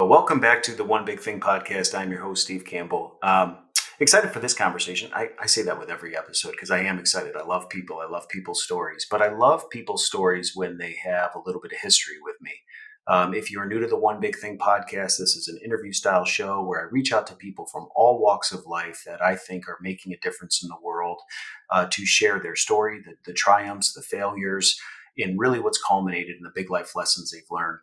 Welcome back to the One Big Thing podcast. I'm your host, Steve Campbell. Excited for this conversation. I say that with every episode because I am excited. I love people. I love people's stories. But I love people's stories when they have a little bit of history with me. If you're new to the One Big Thing podcast, this is an interview style show where I reach out to people from all walks of life that I think are making a difference in the world to share their story, the triumphs, the failures, in really what's culminated in the big life lessons they've learned.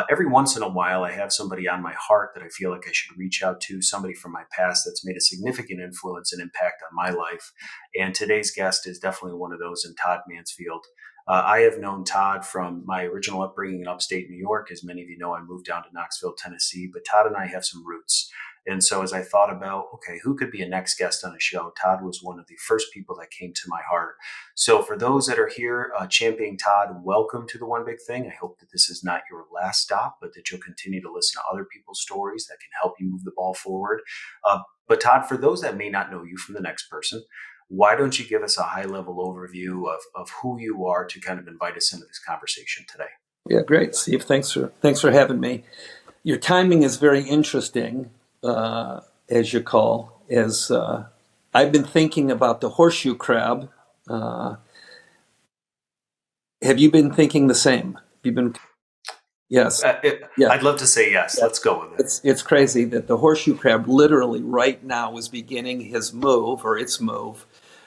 Every once in a while, I have somebody on my heart that I feel like I should reach out to, somebody from my past that's made a significant influence and impact on my life. And today's guest is definitely one of those in Todd Mansfield. I have known Todd from my original upbringing in upstate New York. As many of you know, I moved down to Knoxville, Tennessee, but Todd and I have some roots. And so as I thought about, okay, who could be a next guest on a show? Todd was one of the first people that came to my heart. So for those that are here championing Todd, welcome to the One Big Thing. I hope that this is not your last stop, but that you'll continue to listen to other people's stories that can help you move the ball forward. But Todd, for those that may not know you from the next person, why don't you give us a high-level overview of who you are to kind of invite us into this conversation today? Yeah, great, Steve. Thanks for having me. Your timing is very interesting, as you call. As I've been thinking about the horseshoe crab. Have you been thinking the same? Yes. Yeah. I'd love to say yes. Yeah. Let's go with it. It's crazy that the horseshoe crab literally right now is beginning its move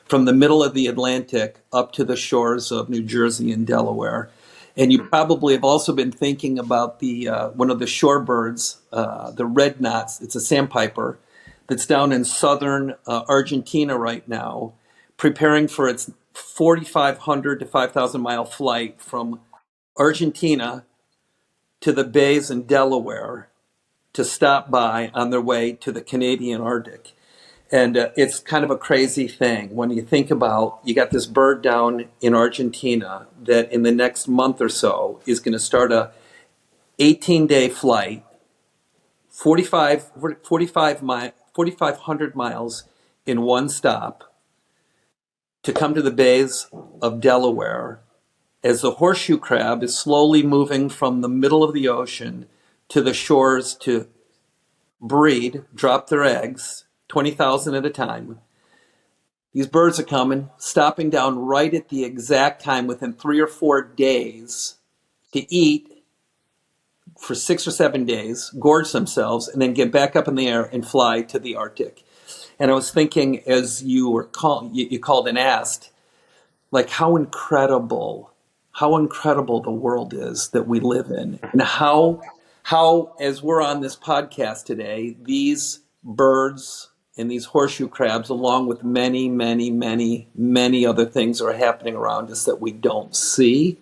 from the middle of the Atlantic up to the shores of New Jersey and Delaware. And you probably have also been thinking about the one of the shorebirds, the red knots. It's a sandpiper that's down in southern Argentina right now, preparing for its 4,500 to 5,000 mile flight from Argentina to the bays in Delaware to stop by on their way to the Canadian Arctic. And it's kind of a crazy thing when you think about, you got this bird down in Argentina that in the next month or so is going to start a 18-day flight, 4,500 miles in one stop to come to the bays of Delaware as the horseshoe crab is slowly moving from the middle of the ocean to the shores to breed, drop their eggs, 20,000 at a time. These birds are coming, stopping down right at the exact time within 3 or 4 days to eat for 6 or 7 days, gorge themselves, and then get back up in the air and fly to the Arctic. And I was thinking, as you called and asked, like how incredible the world is that we live in, and how as we're on this podcast today, these birds and these horseshoe crabs, along with many, many, many, many other things are happening around us that we don't see,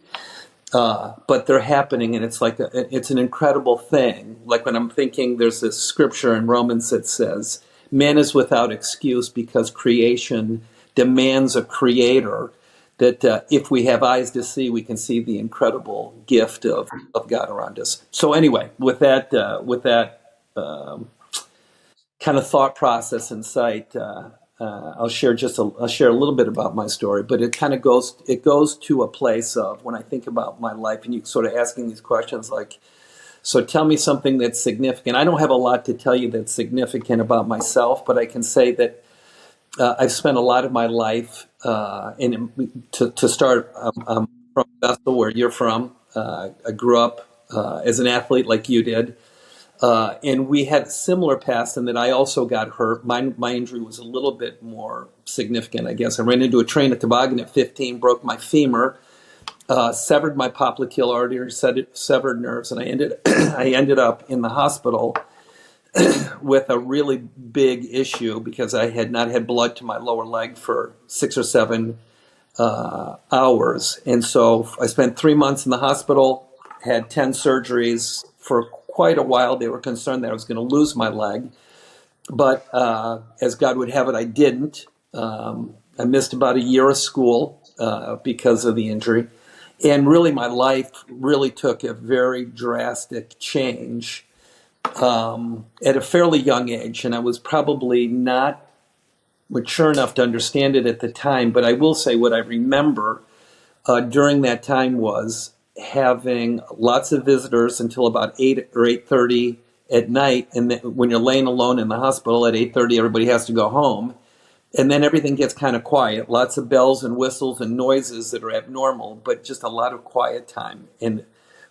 but they're happening, and it's like it's an incredible thing. Like when I'm thinking, there's this scripture in Romans that says, "Man is without excuse because creation demands a creator." That if we have eyes to see, we can see the incredible gift of God around us. So anyway, with that kind of thought process in sight, I'll share a little bit about my story, but it kind of goes to a place of when I think about my life, and you sort of asking these questions like, so tell me something that's significant. I don't have a lot to tell you that's significant about myself, but I can say that I've spent a lot of my life, to start from Bethel, where you're from. I grew up as an athlete like you did. And we had a similar past in that I also got hurt. My injury was a little bit more significant, I guess. I ran into a train at toboggan at 15, broke my femur, severed my popliteal artery, severed nerves, and I ended up in the hospital with a really big issue because I had not had blood to my lower leg for 6 or 7 hours. And so I spent 3 months in the hospital, had 10 surgeries. For quite a while, they were concerned that I was going to lose my leg. But as God would have it, I didn't. I missed about a year of school because of the injury. And really, my life really took a very drastic change at a fairly young age, and I was probably not mature enough to understand it at the time. But I will say what I remember during that time was having lots of visitors until about 8 or 8:30 at night, and when you're laying alone in the hospital at 8:30, everybody has to go home, and then everything gets kind of quiet. Lots of bells and whistles and noises that are abnormal, but just a lot of quiet time. And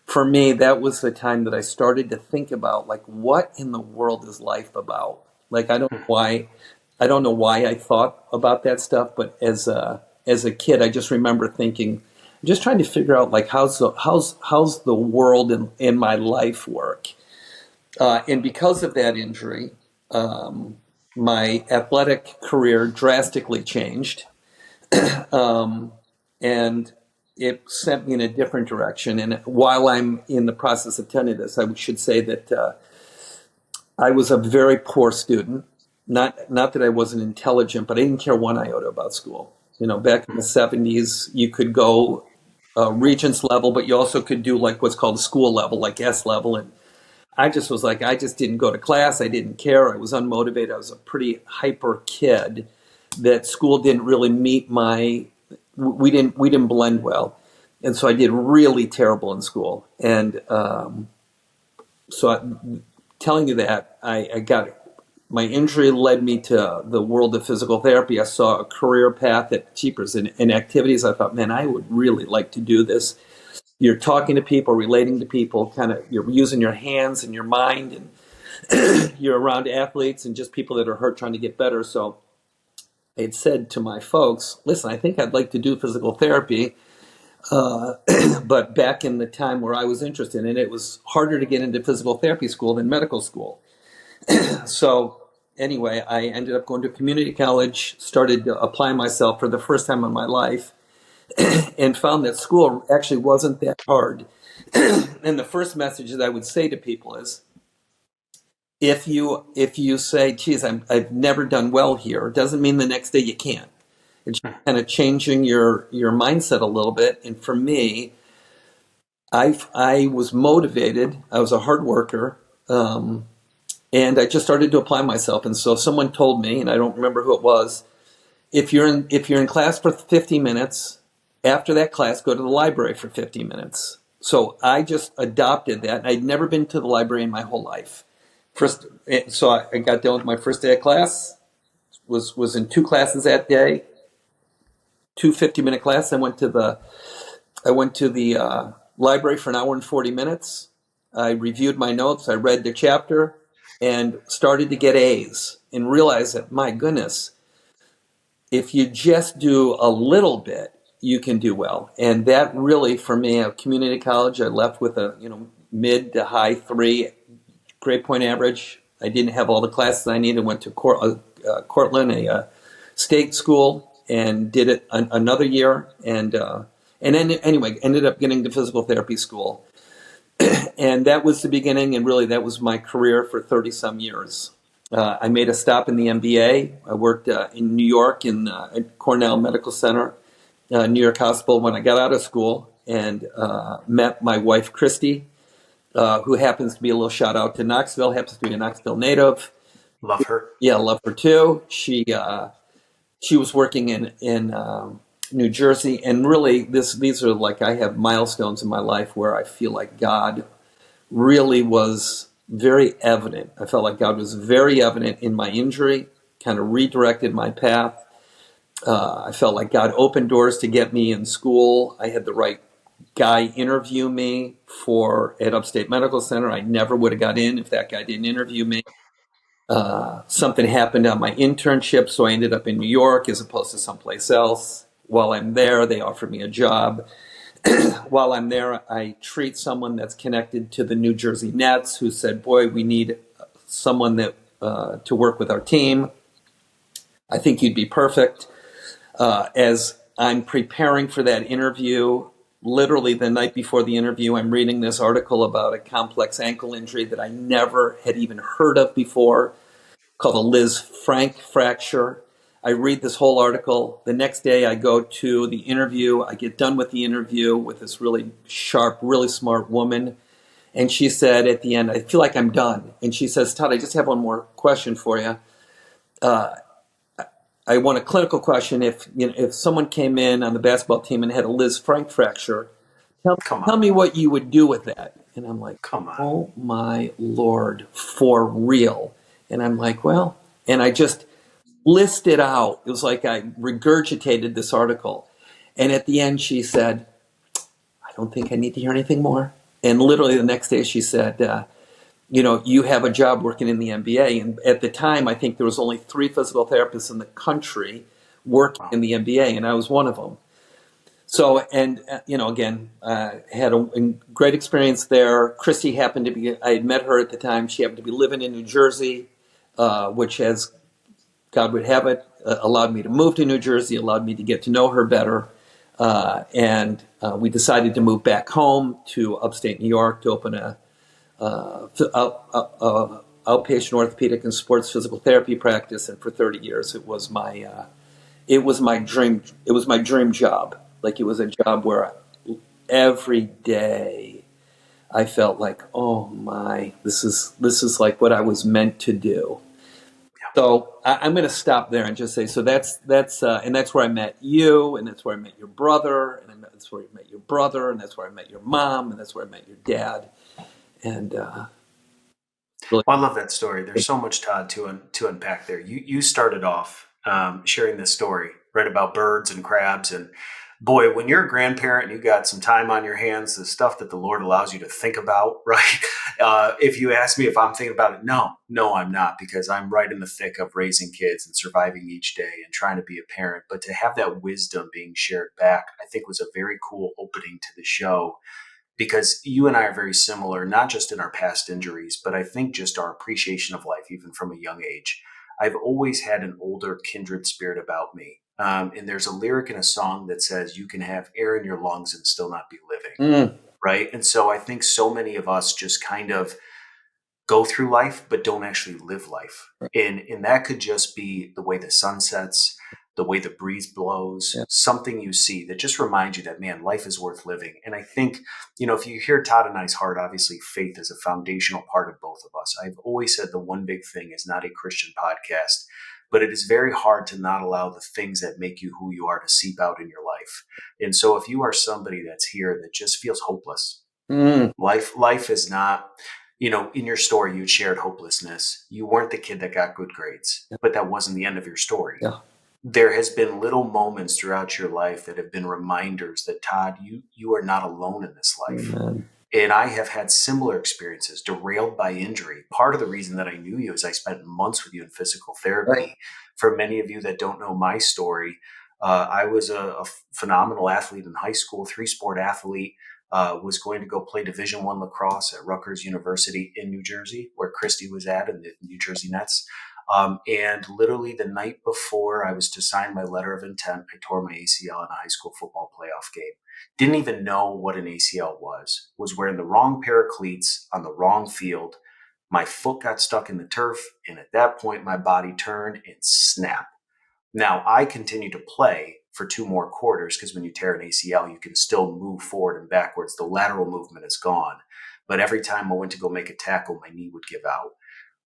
for me, that was the time that I started to think about, like, what in the world is life about? Like, I don't know why I thought about that stuff, but as a kid, I just remember thinking, I'm just trying to figure out, like, how's the world in my life work? And because of that injury, my athletic career drastically changed, and it sent me in a different direction. And while I'm in the process of telling you this, I should say that I was a very poor student. Not that I wasn't intelligent, but I didn't care one iota about school. You know, back in the 70s, you could go Regents level, but you also could do like what's called school level, like S level. And I just was like, I just didn't go to class. I didn't care. I was unmotivated. I was a pretty hyper kid that school didn't really meet we didn't blend well. And so I did really terrible in school. And telling you that, I got my injury led me to the world of physical therapy. I saw a career path at Cheapers in activities. I thought, man, I would really like to do this. You're talking to people, relating to people, kind of you're using your hands and your mind, and you're around athletes and just people that are hurt trying to get better. So I had said to my folks, listen, I think I'd like to do physical therapy. But back in the time where I was interested in it, it was harder to get into physical therapy school than medical school. So anyway, I ended up going to community college, started applying myself for the first time in my life, and found that school actually wasn't that hard. And the first message that I would say to people is, if you say, geez, I've never done well here, it doesn't mean the next day you can't. It's kind of changing your mindset a little bit. And for me, I was motivated. I was a hard worker. And I just started to apply myself. And so someone told me, and I don't remember who it was, if you're in class for 50 minutes, after that class, go to the library for 50 minutes. So I just adopted that. I'd never been to the library in my whole life. So I got done with my first day of class, was in two classes that day, two 50-minute classes. I went to the library for an hour and 40 minutes. I reviewed my notes. I read the chapter and started to get A's and realized that, my goodness, if you just do a little bit, you can do well. And that really, for me, at community college, I left with a mid to high 3 grade point average. I didn't have all the classes I needed. Went to Cortland, a state school, and did it another year. And then anyway, ended up getting to physical therapy school. And that was the beginning, and really that was my career for 30-some years. I made a stop in the MBA. I worked in New York at Cornell Medical Center, New York Hospital when I got out of school, and met my wife, Christy, who happens to be a little shout out to Knoxville, happens to be a Knoxville native. Love her. Yeah, love her too. She was working in New Jersey, and really these are like, I have milestones in my life where I feel like God really was very evident. I felt like God was very evident in my injury, kind of redirected my path. I felt like God opened doors to get me in school. I had the right guy interview me at Upstate Medical Center. I never would have got in if that guy didn't interview me. Something happened on my internship, so I ended up in New York as opposed to someplace else. While I'm there, they offered me a job. While I'm there, I treat someone that's connected to the New Jersey Nets, who said, boy, we need someone that to work with our team. I think you'd be perfect. As I'm preparing for that interview, literally the night before the interview, I'm reading this article about a complex ankle injury that I never had even heard of before, called a Liz Frank fracture. I read this whole article. The next day I go to the interview. I get done with the interview with this really sharp, really smart woman. And she said at the end, I feel like I'm done. And she says, Todd, I just have one more question for you. I want a clinical question. If someone came in on the basketball team and had a Liz Frank fracture, tell me what you would do with that. And I'm like, Come on. oh my Lord, for real. And I'm like, well, and I just listed out. It was like I regurgitated this article. And at the end, she said, I don't think I need to hear anything more. And literally the next day, she said, you have a job working in the MBA. And at the time, I think there was only 3 physical therapists in the country working Wow. in the MBA, and I was one of them. So, and again, had a great experience there. Christy happened to be, I had met her at the time. She happened to be living in New Jersey, which, as God would have it, allowed me to move to New Jersey, allowed me to get to know her better. And we decided to move back home to upstate New York to open a outpatient orthopedic and sports physical therapy practice. And for 30 years, it was my dream. It was my dream job. Like, it was a job where every day I felt like, oh my, this is like what I was meant to do. So I'm going to stop there and just say, so that's and that's where I met you, and that's where I met your brother, and that's where I met your brother, and that's where I met your mom, and that's where I met your dad, and really, Well, I love that story. There's so much, Todd, to unpack there. You started off sharing this story, right, about birds and crabs, and boy, when you're a grandparent and you got some time on your hands, the stuff that the Lord allows you to think about, right? If you ask me if I'm thinking about it, no, I'm not, because I'm right in the thick of raising kids and surviving each day and trying to be a parent. But to have that wisdom being shared back, I think was a very cool opening to the show, because you and I are very similar, not just in our past injuries, but I think just our appreciation of life, even from a young age. I've always had an older kindred spirit about me. And there's a lyric in a song that says, you can have air in your lungs and still not be living. mm, Right. And so I think so many of us just kind of go through life, but don't actually live life. And that could just be the way the sun sets, the way the breeze blows, yeah, something you see that just reminds you that, man, life is worth living. And I think, if you hear Todd and I's heart, obviously faith is a foundational part of both of us. I've always said the one big thing is not a Christian podcast, but it is very hard to not allow the things that make you who you are to seep out in your life. And so if you are somebody that's here that just feels hopeless, mm, life is not, in your story, you shared hopelessness. You weren't the kid that got good grades, yeah, but that wasn't the end of your story. yeah, There has been little moments throughout your life that have been reminders that, Todd, you are not alone in this life. amen. And I have had similar experiences, derailed by injury. Part of the reason that I knew you is I spent months with you in physical Right. therapy. For many of you that don't know my story, I was a phenomenal athlete in high school, 3-sport athlete. Was going to go play Division I lacrosse at Rutgers University in New Jersey, where Christy was at, in the New Jersey Nets. And literally the night before I was to sign my letter of intent, I tore my ACL in a high school football playoff game. Didn't even know what an ACL was wearing the wrong pair of cleats on the wrong field. My foot got stuck in the turf. And at that point, my body turned and snapped. Now, I continued to play for 2 more quarters, because when you tear an ACL, you can still move forward and backwards. The lateral movement is gone. But every time I went to go make a tackle, my knee would give out.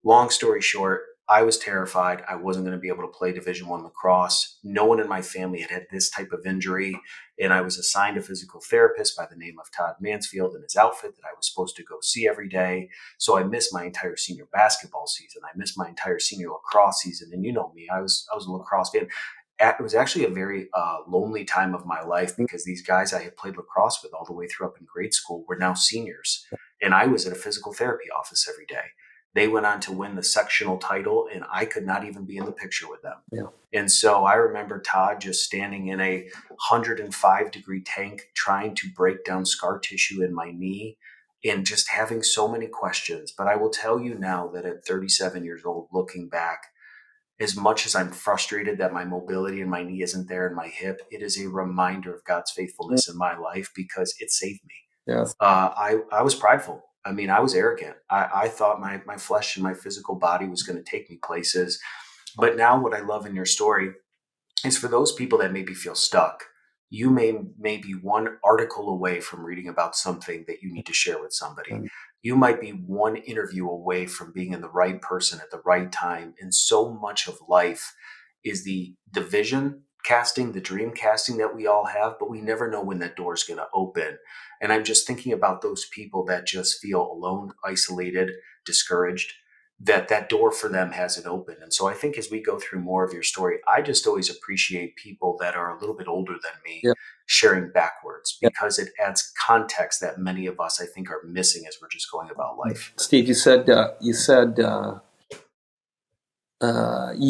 Long story short, I was terrified. I wasn't going to be able to play Division I lacrosse. No one in my family had had this type of injury. And I was assigned a physical therapist by the name of Todd Mansfield in his outfit that I was supposed to go see every day. So I missed my entire senior basketball season. I missed my entire senior lacrosse season. And you know me, I was a lacrosse fan. It was actually a very lonely time of my life, because these guys I had played lacrosse with all the way through up in grade school were now seniors. And I was at a physical therapy office every day. They went on to win the sectional title, and I could not even be in the picture with them. Yeah. And so I remember Todd just standing in a 105-degree tank trying to break down scar tissue in my knee, and just having so many questions. But I will tell you now that at 37 years old, looking back, as much as I'm frustrated that my mobility in my knee isn't there in my hip, it is a reminder of God's Mm, faithfulness in my life, because it saved me. yes. I was prideful. I mean, I was arrogant. I thought my flesh and my physical body was going to take me places. But now what I love in your story is, for those people that maybe feel stuck, you may be one article away from reading about something that you need to share with somebody. And, You might be one interview away from being in the right person at the right time. And so much of life is the vision casting, the dream casting that we all have, but we never know when that door is going to open. And I'm just thinking about those people that just feel alone, isolated, discouraged, that door for them hasn't opened. And so I think as we go through more of your story, I just always appreciate people that are a little bit older than me Yeah. sharing backwards, Yeah. because it adds context that many of us, I think, are missing as we're just going about life. Steve, you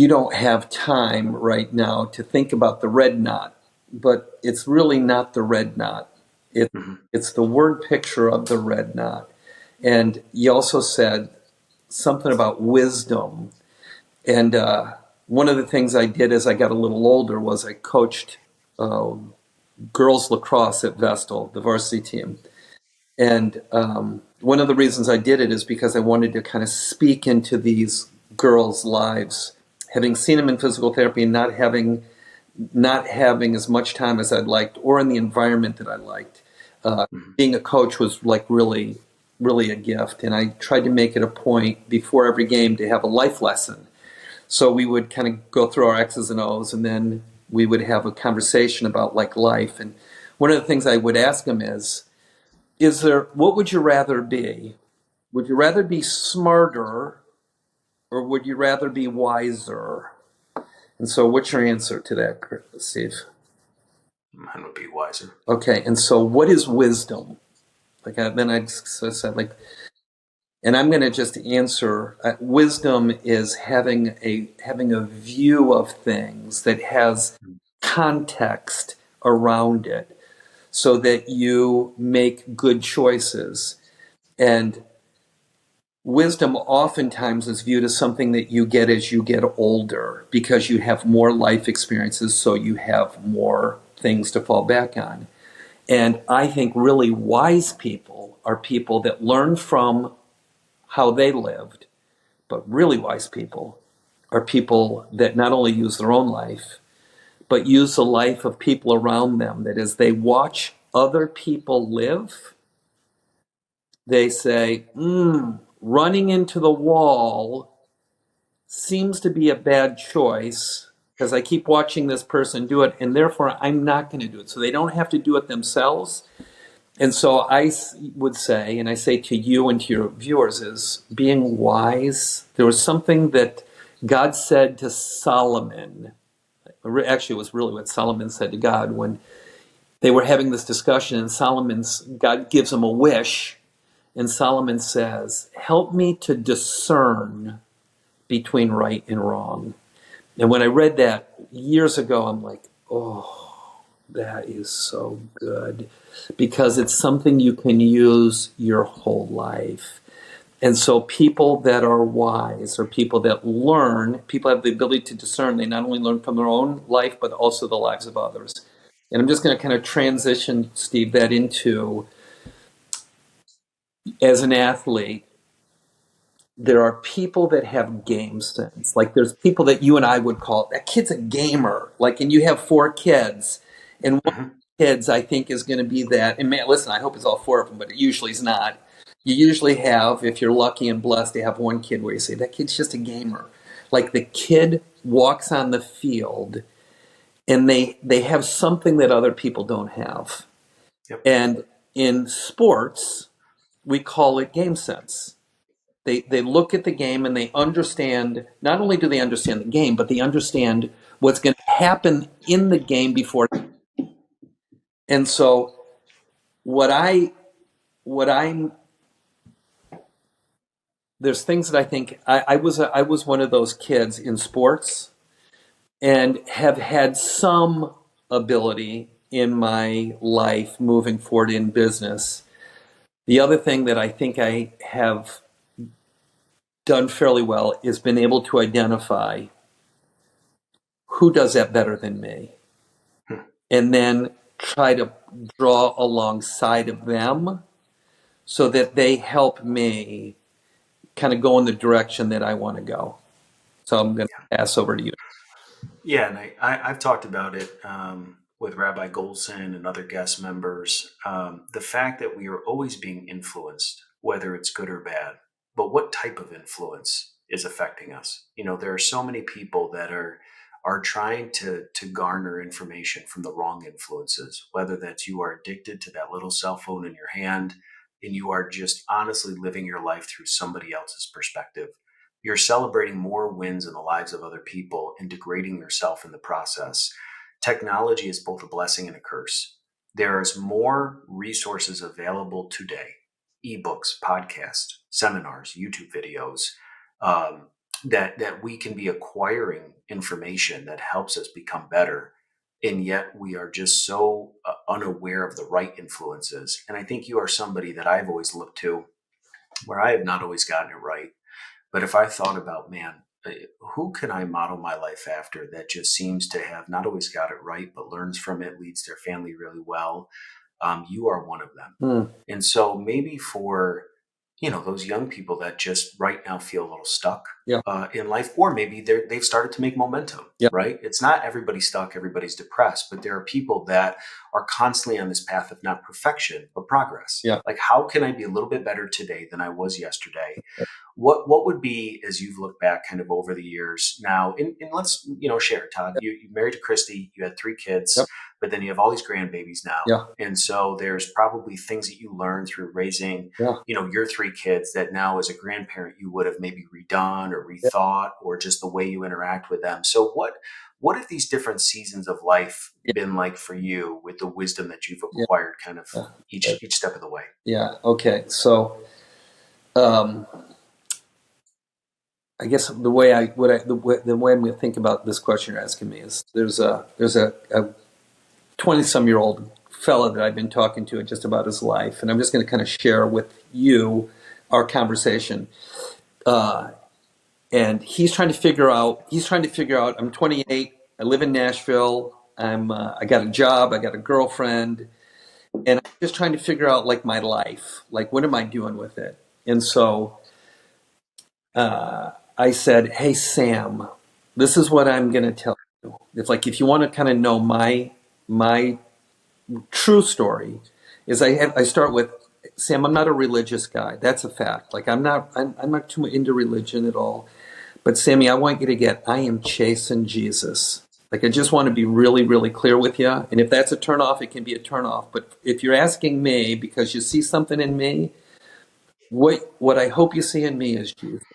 don't have time right now to think about the red knot, but it's really not the red knot. It, Hmm. it's the word picture of the red knot. And you also said something about wisdom. And one of the things I did as I got a little older was I coached girls lacrosse at Vestal, the varsity team. And one of the reasons I did it is because I wanted to kind of speak into these girls' lives, having seen them in physical therapy and not having as much time as I'd liked, or in the environment that I liked. Hmm. Being a coach was like really, really a gift, and I tried to make it a point before every game to have a life lesson. So we would kind of go through our X's and O's, and then we would have a conversation about like life. And one of the things I would ask them is there, what would you rather be? Would you rather be smarter or would you rather be wiser? And so what's your answer to that, Steve? Mine would be wiser. Okay, and so what is wisdom? Then I said like, and I'm going to just answer. Wisdom is having a view of things that has context around it, so that you make good choices. And wisdom oftentimes is viewed as something that you get as you get older because you have more life experiences, so you have more things to fall back on. And I think really wise people are people that learn from how they lived, but really wise people are people that not only use their own life, but use the life of people around them, that as they watch other people live, they say, running into the wall seems to be a bad choice because I keep watching this person do it, and therefore I'm not going to do it. So they don't have to do it themselves. And so I would say, and I say to you and to your viewers, is being wise. There was something that God said to Solomon. Actually, it was really what Solomon said to God when they were having this discussion, and God gives him a wish, and Solomon says, "Help me to discern between right and wrong." And when I read that years ago, I'm like, oh, that is so good, because it's something you can use your whole life. And so people that are wise are people that learn, people have the ability to discern. They not only learn from their own life, but also the lives of others. And I'm just going to kind of transition, Steve, that into, as an athlete, there are people that have game sense. Like there's people that you and I would call, that kid's a gamer. Like, and you have 4 kids, and one of Hmm. the kids I think is going to be that. And man, listen, I hope it's all 4 of them, but it usually is not. You usually have, if you're lucky and blessed, to have one kid where you say that kid's just a gamer. Like the kid walks on the field, and they have something that other people don't have. Yep. And in sports, we call it game sense. They look at the game and they understand, not only do they understand the game, but they understand what's going to happen in the game before. And so what I'm there's things that I think I was one of those kids in sports and have had some ability in my life moving forward in business. The other thing that I think I have done fairly well is been able to identify who does that better than me, Hmm. and then try to draw alongside of them so that they help me kind of go in the direction that I want to go. So I'm going to pass over to you. Yeah, and I've talked about it with Rabbi Golson and other guest members. The fact that we are always being influenced, whether it's good or bad, but what type of influence is affecting us? You know, there are so many people that are are trying to garner information from the wrong influences, whether that's you are addicted to that little cell phone in your hand and you are just honestly living your life through somebody else's perspective. You're celebrating more wins in the lives of other people and degrading yourself in the process. Technology is both a blessing and a curse. There is more resources available today: ebooks, podcasts, seminars, YouTube videos, um, that we can be acquiring information that helps us become better. And yet we are just so unaware of the right influences. And I think you are somebody that I've always looked to, where I have not always gotten it right. But if I thought about, man, who can I model my life after that just seems to have not always got it right, but learns from it, leads their family really well? You are one of them. Mm. And so maybe for, those young people that just right now feel a little stuck Yeah. in life, or maybe they've started to make momentum, Yeah. right? It's not everybody's stuck, everybody's depressed, but there are people that are constantly on this path of not perfection, but progress. Yeah. Like, how can I be a little bit better today than I was yesterday? What would be, as you've looked back kind of over the years now, and let's, share, Todd, you married to Christy, you had 3 kids, Yep. but then you have all these grandbabies now. Yeah. And so there's probably things that you learned through raising, Yeah. your 3 kids that now as a grandparent, you would have maybe redone or Yeah. rethought, or just the way you interact with them. So what have these different seasons of life Yeah. been like for you with the wisdom that you've Yeah. acquired kind of Yeah. each step of the way? Yeah. Okay. So, um, I guess the way I'm going to think about this question you're asking me is there's a 20-some-year-old fella that I've been talking to just about his life, and I'm just going to kind of share with you our conversation. And he's trying to figure out. I'm 28. I live in Nashville. I got a job. I got a girlfriend, and I'm just trying to figure out like my life. Like, what am I doing with it? And so I said, "Hey Sam, this is what I'm going to tell you. It's like if you want to kind of know my true story, is I start with Sam. I'm not a religious guy. That's a fact. Like I'm not too into religion at all. But Sammy, I want you to get I am chasing Jesus. Like I just want to be really, really clear with you. And if that's a turnoff, it can be a turnoff. But if you're asking me because you see something in me, what I hope you see in me is Jesus.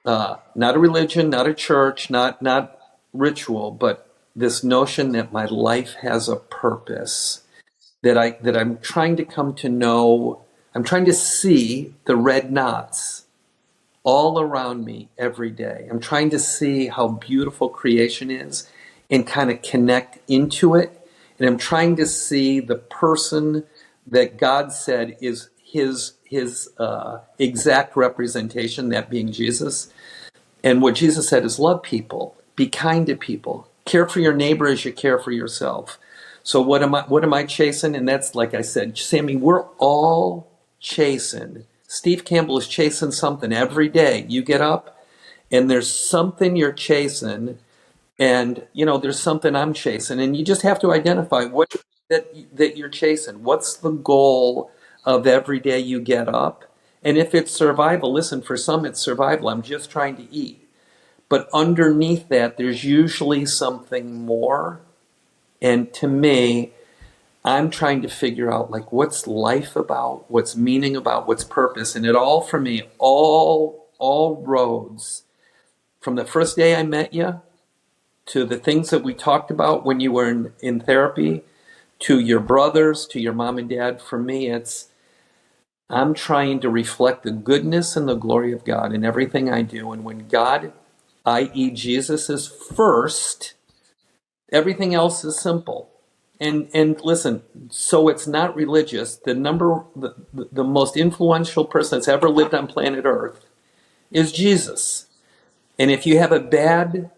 Not a religion, not a church, not ritual, but this notion that my life has a purpose, that I'm trying to come to know. I'm trying to see the red knots all around me every day. I'm trying to see how beautiful creation is and kind of connect into it. And I'm trying to see the person that God said is his exact representation, that being Jesus. And what Jesus said is love people, be kind to people, care for your neighbor as you care for yourself. So what am I chasing? And that's, like I said, Sammy, we're all chasing. Steve Campbell is chasing something every day. You get up and there's something you're chasing, and there's something I'm chasing, and you just have to identify what that you're chasing. What's the goal of every day you get up? And if it's survival, listen, for some it's survival. I'm just trying to eat. But underneath that, there's usually something more. And to me, I'm trying to figure out like what's life about, what's meaning about, what's purpose. And it all for me, all roads from the first day I met you to the things that we talked about when you were in therapy, to your brothers, to your mom and dad. For me, I'm trying to reflect the goodness and the glory of God in everything I do. And when God, i.e. Jesus, is first, everything else is simple. And listen, so it's not religious. The most influential person that's ever lived on planet Earth is Jesus. And if you have a bad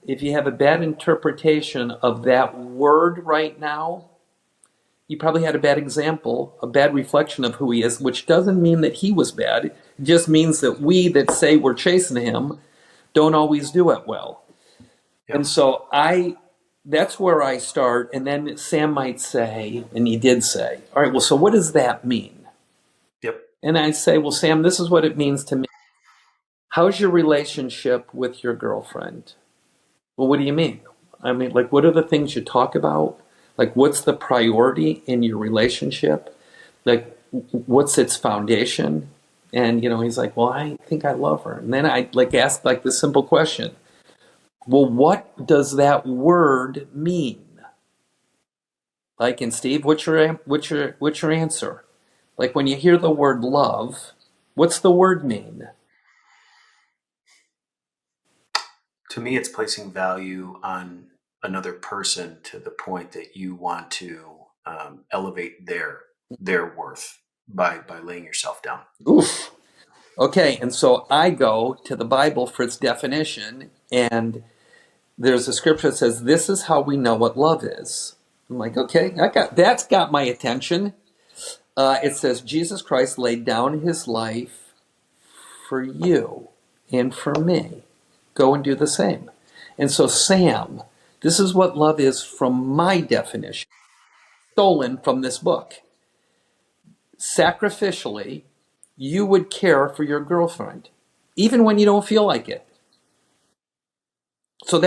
interpretation of that word right now, you probably had a bad example, a bad reflection of who he is, which doesn't mean that he was bad. It just means that we that say we're chasing him don't always do it well. Yeah. And so that's where I start. And then Sam might say, and he did say, all right, well, so what does that mean? Yep. And I say, well, Sam, this is what it means to me. How's your relationship with your girlfriend? Well, what do you mean? I mean, like, what are the things you talk about? Like, what's the priority in your relationship? Like, what's its foundation? And, he's like, well, I think I love her. And then I like ask like the simple question, well, what does that word mean? Like, and Steve, what's your answer? Like, when you hear the word love, what's the word mean? To me, it's placing value on another person to the point that you want to elevate their worth by laying yourself down. Oof. Okay, and so I go to the Bible for its definition, and there's a scripture that says, "This is how we know what love is." I'm like, okay, that's got my attention. It says, "Jesus Christ laid down his life for you and for me. Go and do the same." And so, Sam, this is what love is from my definition, stolen from this book. Sacrificially, you would care for your girlfriend, even when you don't feel like it. So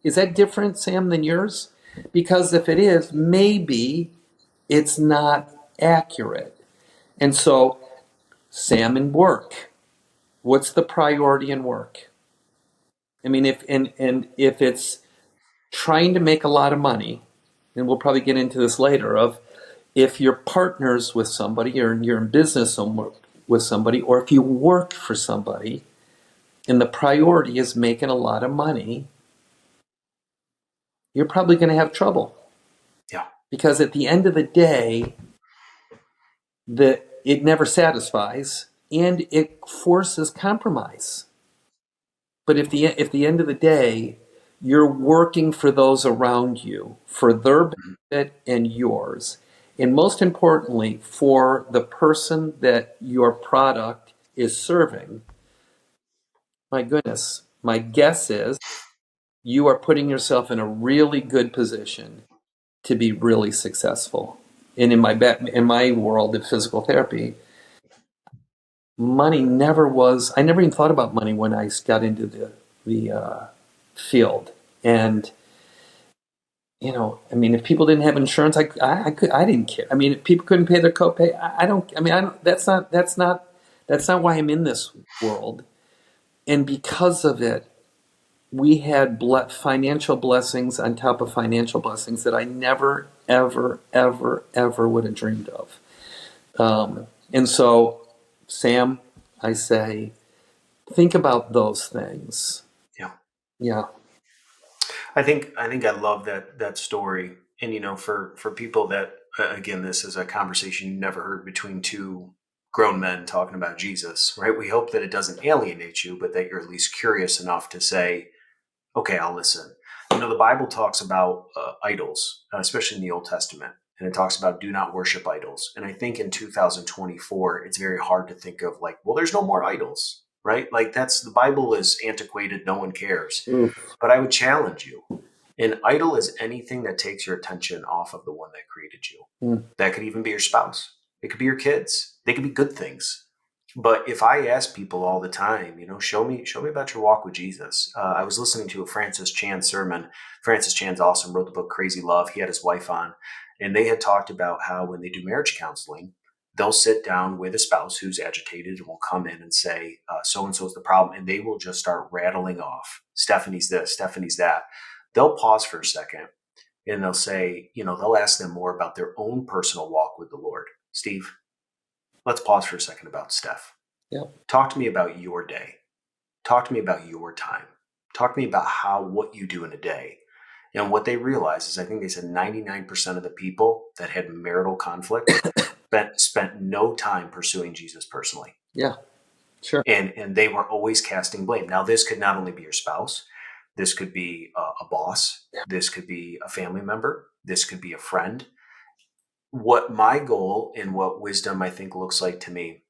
is that different, Sam, than yours? Because if it is, maybe it's not accurate. And so, Sam, in work, what's the priority in work? I mean, if it's trying to make a lot of money, and we'll probably get into this later, of if you're partners with somebody or you're in business with somebody, or if you work for somebody, and the priority is making a lot of money, you're probably going to have trouble. Yeah. Because at the end of the day, it never satisfies and it forces compromise. But if the end of the day, you're working for those around you, for their Mhm. benefit and yours, and most importantly, for the person that your product is serving, my goodness, my guess is you are putting yourself in a really good position to be really successful. And in my world of physical therapy, money never was. I never even thought about money when I got into the field. And I mean, if people didn't have insurance, I didn't care. I mean, if people couldn't pay their copay, I don't. I mean, I don't. That's not why I'm in this world. And because of it, we had financial blessings on top of financial blessings that I never, ever, ever, ever would have dreamed of. And so, Sam, I say, think about those things. Yeah. Yeah. I think I love that story. And for people that again, this is a conversation you never heard between two grown men talking about Jesus, right? We hope that it doesn't alienate you, but that you're at least curious enough to say, okay, I'll listen. The Bible talks about idols, especially in the Old Testament, and it talks about do not worship idols. And I think in 2024, it's very hard to think of like, well, there's no more idols, right? Like the Bible is antiquated, no one cares. Oof. But I would challenge you. An idol is anything that takes your attention off of the one that created you. Mm. That could even be your spouse. It could be your kids. They could be good things. But if I ask people all the time, show me about your walk with Jesus. I was listening to a Francis Chan sermon. Francis Chan's awesome. Wrote the book Crazy Love. He had his wife on, and they had talked about how when they do marriage counseling, they'll sit down with a spouse who's agitated and will come in and say, "So and so is the problem," and they will just start rattling off, "Stephanie's this, Stephanie's that." They'll pause for a second and they'll say, they'll ask them more about their own personal walk with the Lord. Steve, let's pause for a second about Steph. Yeah. Talk to me about your day. Talk to me about your time. Talk to me about what you do in a day. And what they realize is, I think they said 99% of the people that had marital conflict spent no time pursuing Jesus personally. Yeah. Sure. And they were always casting blame. Now, this could not only be your spouse, this could be a boss, this could be a family member, this could be a friend. What my goal and what wisdom I think looks like to me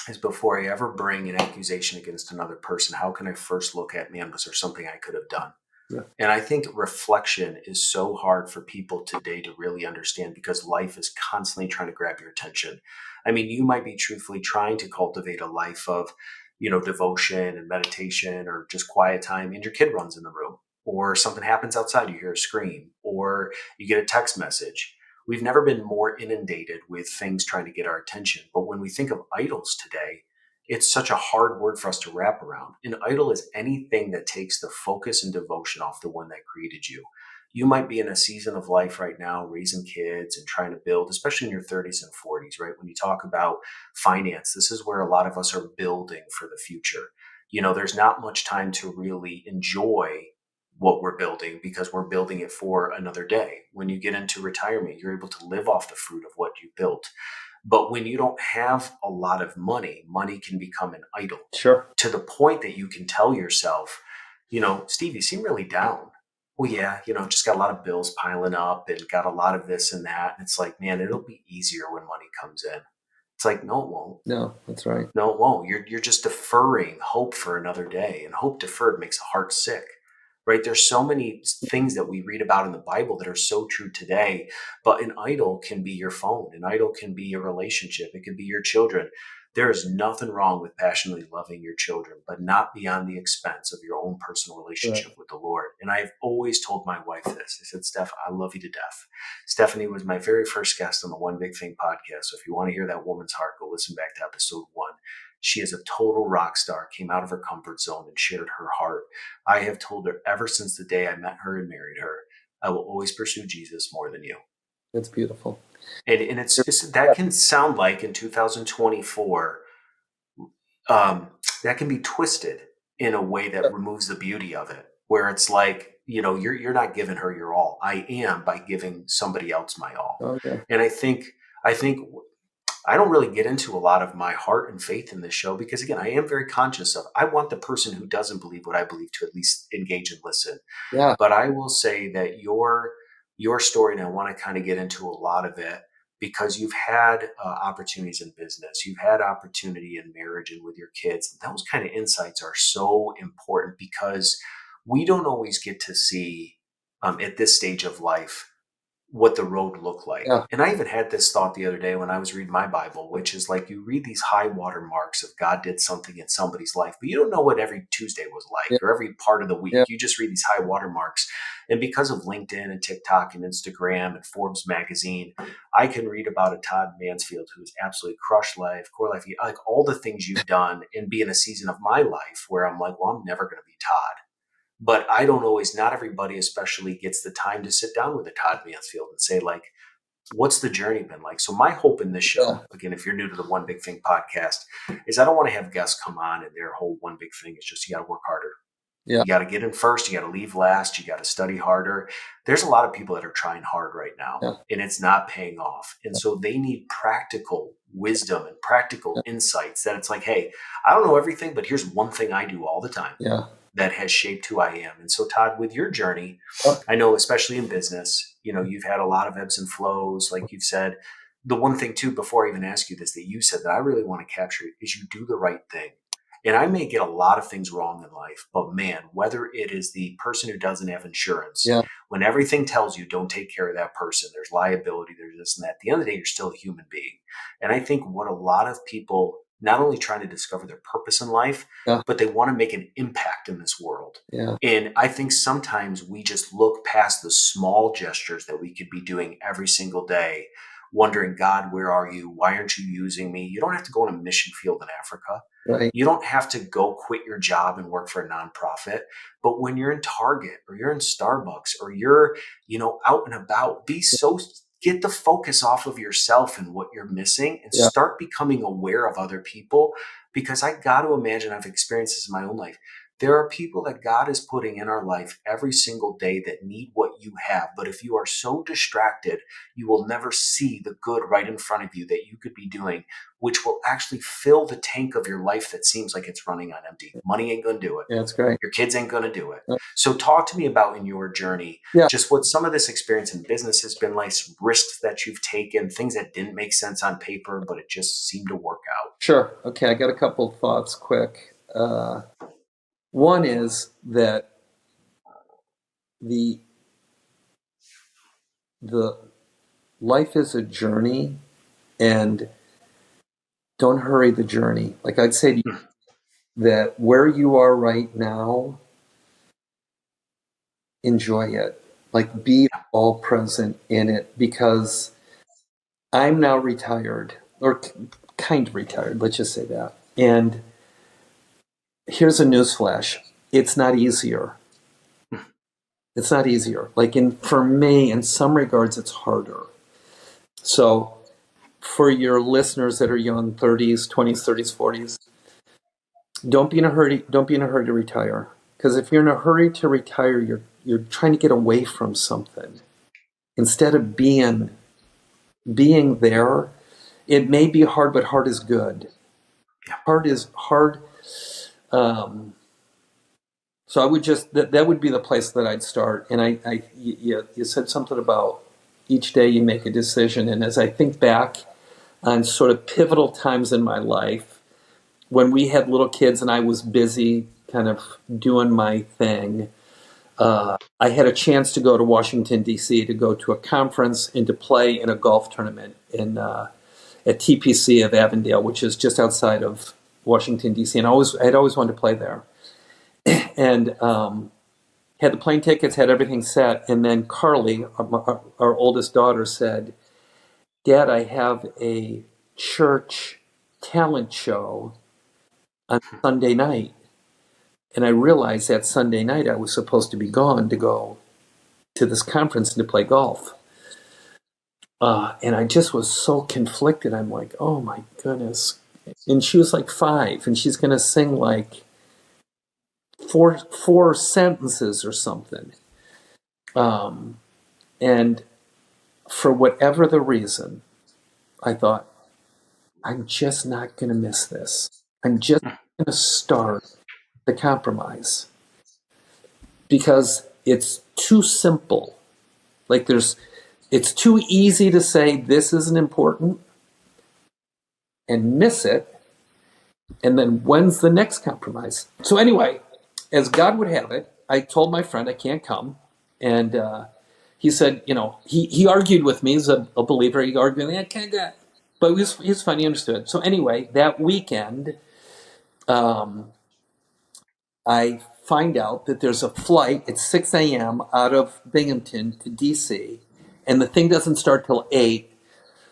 is, before I ever bring an accusation against another person, how can I first look at, man, was there something I could have done? Yeah. And I think reflection is so hard for people today to really understand, because life is constantly trying to grab your attention. I mean, you might be truthfully trying to cultivate a life of, devotion and meditation or just quiet time, and your kid runs in the room, or something happens outside, you hear a scream, or you get a text message. We've never been more inundated with things trying to get our attention. But when we think of idols today, it's such a hard word for us to wrap around. An idol is anything that takes the focus and devotion off the one that created you. You might be in a season of life right now, raising kids and trying to build, especially in your 30s and 40s, right? When you talk about finance, this is where a lot of us are building for the future. There's not much time to really enjoy what we're building because we're building it for another day. When you get into retirement, you're able to live off the fruit of what you built. But when you don't have a lot of money, money can become an idol Sure. to the point that you can tell yourself, Steve, you seem really down. Well, yeah, just got a lot of bills piling up and got a lot of this and that. And it's like, man, it'll be easier when money comes in. It's like, no, it won't. No, that's right. No, it won't. You're just deferring hope for another day, and hope deferred makes a heart sick, right? There's so many things that we read about in the Bible that are so true today, but an idol can be your phone. An idol can be your relationship. It could be your children. There is nothing wrong with passionately loving your children, but not beyond the expense of your own personal relationship Right. with the Lord. And I've always told my wife this. I said, Steph, I love you to death. Stephanie was my very first guest on the One Big Thing podcast. So if you want to hear that woman's heart, go listen back to episode 1. She is a total rock star, came out of her comfort zone and shared her heart. I have told her ever since the day I met her and married her, I will always pursue Jesus more than you. That's beautiful. And it's that can sound like in 2024, that can be twisted in a way that removes the beauty of it, where it's like, you're not giving her your all. I am, by giving somebody else my all. Oh, yeah. And I think I don't really get into a lot of my heart and faith in this show because, again, I am very conscious of, I want the person who doesn't believe what I believe to at least engage and listen. Yeah. But I will say that your story, and I want to kind of get into a lot of it because you've had opportunities in business, you've had opportunity in marriage and with your kids. Those kind of insights are so important because we don't always get to see at this stage of life what the road looked like. Yeah. And I even had this thought the other day when I was reading my Bible, which is like, you read these high water marks of God did something in somebody's life, but you don't know what every Tuesday was like Yeah. or every part of the week. Yeah. You just read these high water marks. And because of LinkedIn and TikTok and Instagram and Forbes magazine, I can read about a Todd Mansfield who's absolutely crushed life, core life, like all the things you've done, and be in a season of my life where I'm like, well, I'm never going to be Todd. But I don't always, not everybody especially gets the time to sit down with a Todd Mansfield and say, like, what's the journey been like? So my hope in this Yeah. show, again, if you're new to the One Big Thing podcast, is I don't want to have guests come on and their whole one big thing is just, you got to work harder. Yeah. You got to get in first. You got to leave last. You got to study harder. There's a lot of people that are trying hard right now, Yeah. and it's not paying off. And so they need practical wisdom and practical insights that it's like, hey, I don't know everything, but here's one thing I do all the time Yeah. that has shaped who I am. And so, Todd, with your journey, Oh, I know, especially in business, you've had a lot of ebbs and flows. Like you've said, the one thing too, before I even ask you this, that you said that I really want to capture is you do the right thing. And I may get a lot of things wrong in life, but man, whether it is the person who doesn't have insurance, yeah. when everything tells you don't take care of that person, there's liability, there's this and that. At the end of the day, you're still a human being. And I think what a lot of people, not only trying to discover their purpose in life, Yeah. but they want to make an impact in this world. Yeah. And I think sometimes we just look past the small gestures that we could be doing every single day, wondering, God, where are you? Why aren't you using me? You don't have to go on a mission field in Africa. Right. You don't have to go quit your job and work for a nonprofit. But when you're in Target or you're in Starbucks or you're, out and about, get the focus off of yourself and what you're missing and Yeah. start becoming aware of other people. Because I got to imagine, I've experienced this in my own life. There are people that God is putting in our life every single day that need what you have. But if you are so distracted, you will never see the good right in front of you that you could be doing, which will actually fill the tank of your life that seems like it's running on empty. Money ain't going to do it. Yeah. It's great. Your kids ain't going to do it. Yeah. So talk to me about, in your journey, Yeah. just what some of this experience in business has been like, some risks that you've taken, things that didn't make sense on paper, but it just seemed to work out. Sure. Okay. I got a couple of thoughts quick. One is that the life is a journey, and don't hurry the journey. Like I'd say to you that where you are right now enjoy it. Like be all present in it, because I'm now retired, or kind of retired, let's just say that. And here's a newsflash. It's not easier. It's not easier. Like for me, in some regards, it's harder. So for your listeners that are young, 30s, 20s, 30s, 40s, don't be in a hurry. Don't be in a hurry to retire. Because if you're in a hurry to retire, you're trying to get away from something. Instead of being there, it may be hard, but hard is good. Hard is hard. Um, so I would just that would be the place that I'd start. And you said something about each day you make a decision. And as I think back on sort of pivotal times in my life when we had little kids and I was busy kind of doing my thing, I had a chance to go to Washington, D.C. to go to a conference and to play in a golf tournament at TPC of Avondale, which is just outside of Washington, D.C. And I'd always wanted to play there. And had the plane tickets, had everything set. And then Carly, our oldest daughter, said, Dad, I have a church talent show on Sunday night. And I realized that Sunday night I was supposed to be gone to go to this conference and to play golf. And I just was so conflicted. I'm like, oh my goodness. And she was like 5, and she's going to sing like four sentences or something. And for whatever the reason, I thought, I'm just not going to miss this. I'm just going to start the compromise because it's too simple. Like it's too easy to say this isn't important and miss it. And then when's the next compromise? So anyway, as God would have it, I told my friend I can't come. And he said, he argued with me. He's a believer. He argued with me, I can't go. But he was fine. He understood. So anyway, that weekend, I find out that there's a flight at 6 a.m. out of Binghamton to D.C. And the thing doesn't start till 8.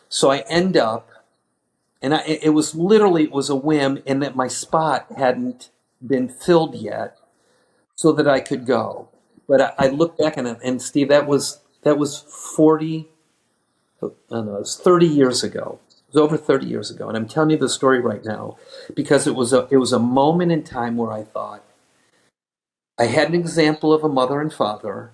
So I end up, and it was a whim, in that my spot hadn't been filled yet so that I could go. But I look back on it, and Steve, that was 40, I don't know, it was 30 years ago. It was over 30 years ago. And I'm telling you the story right now because it was a moment in time where I thought, I had an example of a mother and father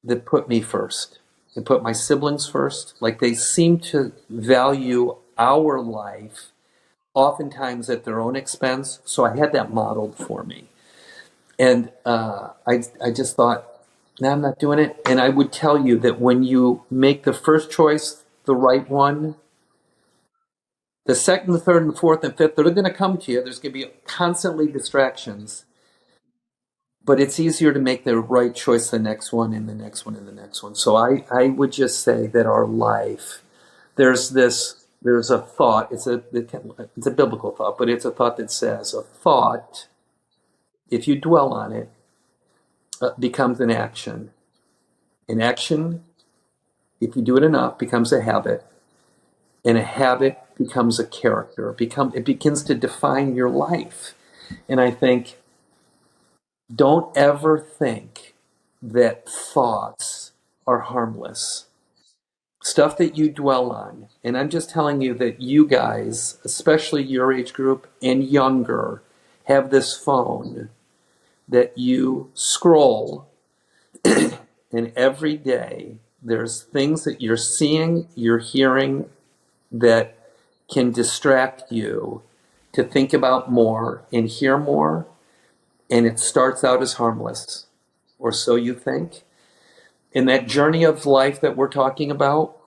that put me first and put my siblings first. Like they seem to value our life oftentimes at their own expense. So I had that modeled for me. And I just thought, no, I'm not doing it. And I would tell you that when you make the first choice, the right one, the second, the third, and the fourth, and fifth, they're going to come to you. There's going to be constantly distractions. But it's easier to make the right choice the next one and the next one and the next one. So I would just say that our life, there's a thought, it's a biblical thought, but it's a thought that says a thought, if you dwell on it, becomes an action. An action, if you do it enough, becomes a habit. And a habit becomes a character. It begins to define your life. And I think, don't ever think that thoughts are harmless. Stuff that you dwell on. And I'm just telling you that you guys, especially your age group and younger, have this phone that you scroll, and every day there's things that you're seeing, you're hearing that can distract you to think about more and hear more. And it starts out as harmless, or so you think. In that journey of life that we're talking about,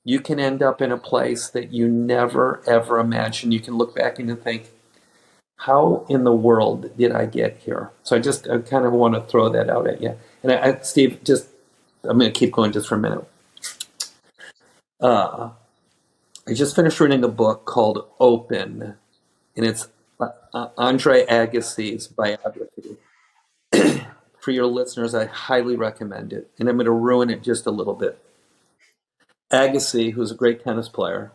you can end up in a place that you never, ever imagined. You can look back and you think, how in the world did I get here? So I kind of want to throw that out at you. And Steve, I'm going to keep going just for a minute. I just finished reading a book called Open, and it's Andre Agassi's biography. for your listeners, I highly recommend it. And I'm going to ruin it just a little bit. Agassi, who's a great tennis player,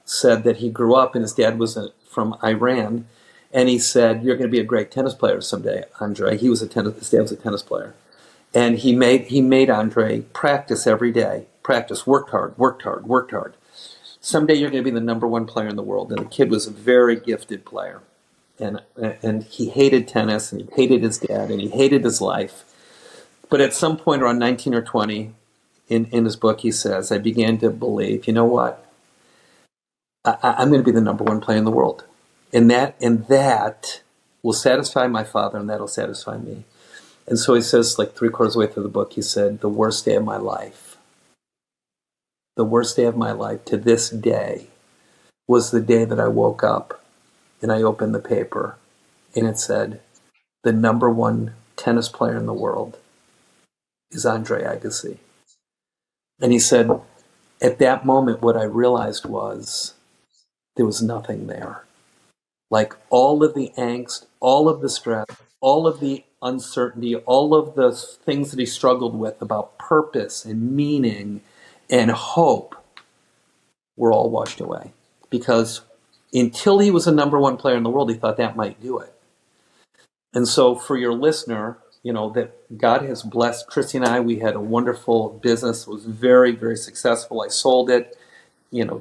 said that he grew up and his dad was from Iran. And he said, "You're going to be a great tennis player someday, Andre." His dad was a tennis player. And he made Andre practice every day. Practice, worked hard, worked hard, worked hard. Someday you're going to be the number one player in the world. And the kid was a very gifted player. And he hated tennis, and he hated his dad, and he hated his life. But at some point around 19 or 20, in his book, he says, I began to believe, you know what? I'm going to be the number one player in the world. And that will satisfy my father, and that'll satisfy me. And so he says, like 3/4 of the way through the book, he said, the worst day of my life to this day was the day that I woke up and I opened the paper and it said, the number one tennis player in the world is Andre Agassi. And he said, at that moment, what I realized was there was nothing there. Like all of the angst, all of the stress, all of the uncertainty, all of the things that he struggled with about purpose and meaning and hope were all washed away. Because until he was the number one player in the world, he thought that might do it. And so for your listener, that God has blessed Christy and I. We had a wonderful business. It was very, very successful. I sold it,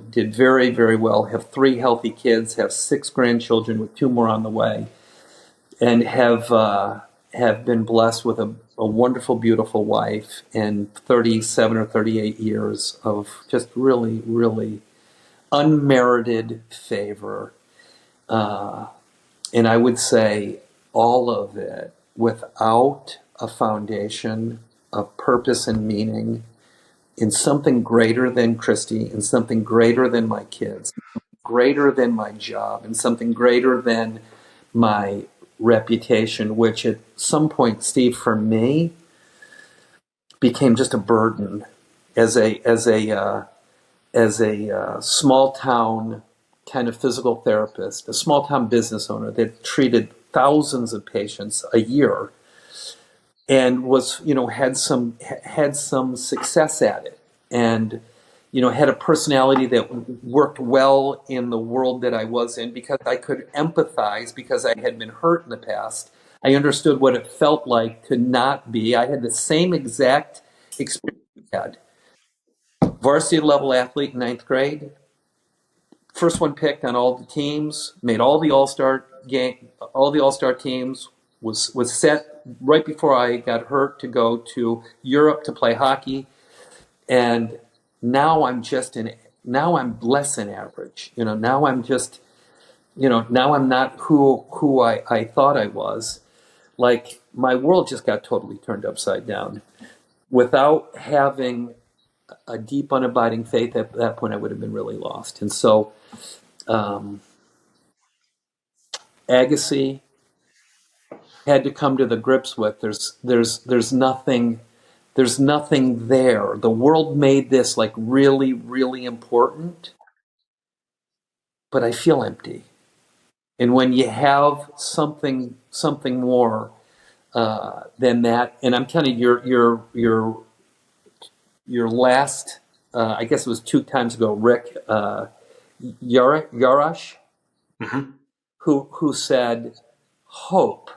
did very, very well, have 3 healthy kids, have 6 grandchildren with 2 more on the way, and have been blessed with a wonderful, beautiful wife and 37 or 38 years of just really, really unmerited favor. And I would say all of it without a foundation of purpose and meaning in something greater than Christy, in something greater than my kids, greater than my job, and something greater than my reputation, which at some point, Steve, for me, became just a burden as a small town kind of physical therapist, a small town business owner that treated thousands of patients a year and was, had some success at it, and had a personality that worked well in the world that I was in because I could empathize because I had been hurt in the past. I understood what it felt like to not be. I had the same exact experience I had. Varsity level athlete in 9th grade, first one picked on all the teams, made all the all-star teams, was set right before I got hurt to go to Europe to play hockey. And now I'm less than average. Now I'm just, now I'm not who I thought I was. Like my world just got totally turned upside down. Without having a deep, unabiding faith at that point, I would have been really lost. And so, Agassi had to come to the grips with there's nothing there. The world made this like really, really important, but I feel empty. And when you have something more than that, and I'm telling you, your last, I guess it was 2 times ago, Rick Yarash, Mm-hmm. who said, hope,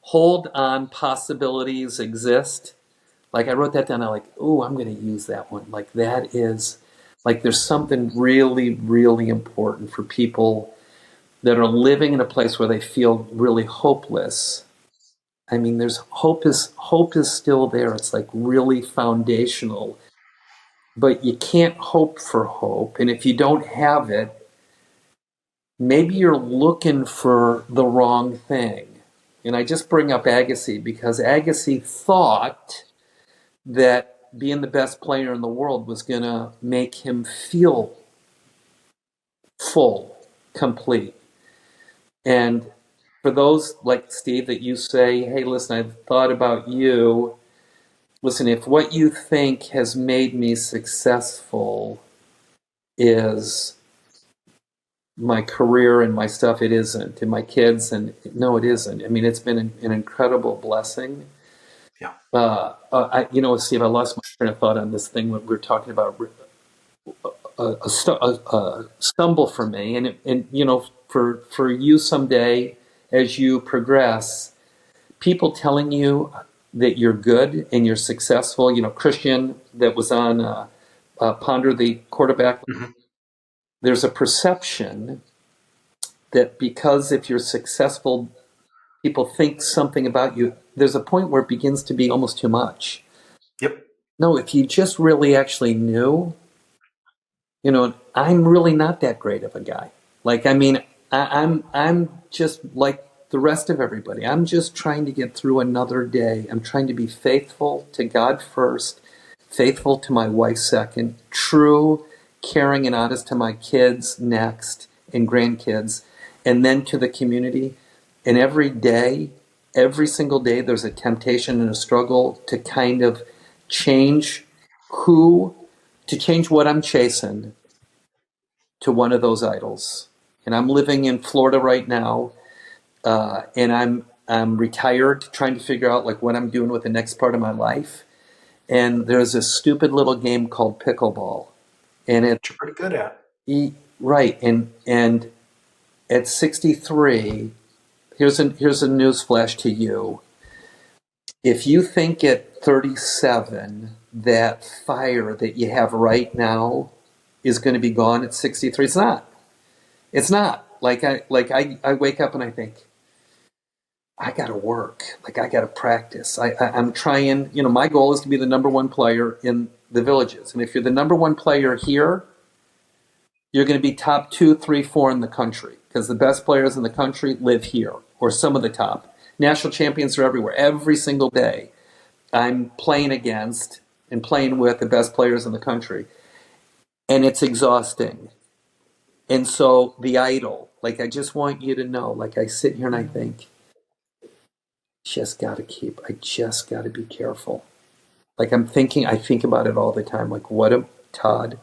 hold on, possibilities exist. Like I wrote that down. I'm like, oh, I'm going to use that one. Like that is, like there's something really, really important for people that are living in a place where they feel really hopeless. I mean, hope is still there. It's like really foundational, but you can't hope for hope. And if you don't have it, maybe you're looking for the wrong thing. And I just bring up Agassi because Agassi thought that being the best player in the world was going to make him feel full, complete. And for those like Steve that you say, hey, listen, I've thought about you. Listen, if what you think has made me successful is my career and my stuff, it isn't. And my kids, and no, it isn't. I mean, it's been an incredible blessing. Yeah. Steve, I lost my train of thought on this thing when we were talking about a stumble for me, and for you someday as you progress, people telling you that you're good and you're successful. Christian that was on Ponder the Quarterback. Hmm. There's a perception that because if you're successful, people think something about you. There's a point where it begins to be almost too much. Yep. No, if you just really actually knew, I'm really not that great of a guy. Like, I mean, I'm just like the rest of everybody. I'm just trying to get through another day. I'm trying to be faithful to God first, faithful to my wife second, true, caring and honest to my kids next and grandkids, and then to the community. And every day, every single day, there's a temptation and a struggle to kind of change who, to change what I'm chasing to one of those idols. And I'm living in Florida right now, and I'm retired, trying to figure out like what I'm doing with the next part of my life. And there's this stupid little game called pickleball, and Which you're pretty good at. right, and at 63, here's a news flash to you. If you think at 37 that fire that you have right now is going to be gone at 63, it's not. It's not. I wake up and I think, I gotta work. Like I gotta practice. I'm trying, my goal is to be the number one player in the villages. And if you're the number one player here, you're gonna be top 2, 3, 4 in the country. Because the best players in the country live here, or some of the top. National champions are everywhere. Every single day I'm playing against and playing with the best players in the country. And it's exhausting. And so the idol, like I just want you to know, like I sit here and I think, I just got to be careful. Like I think about it all the time. Like, Todd,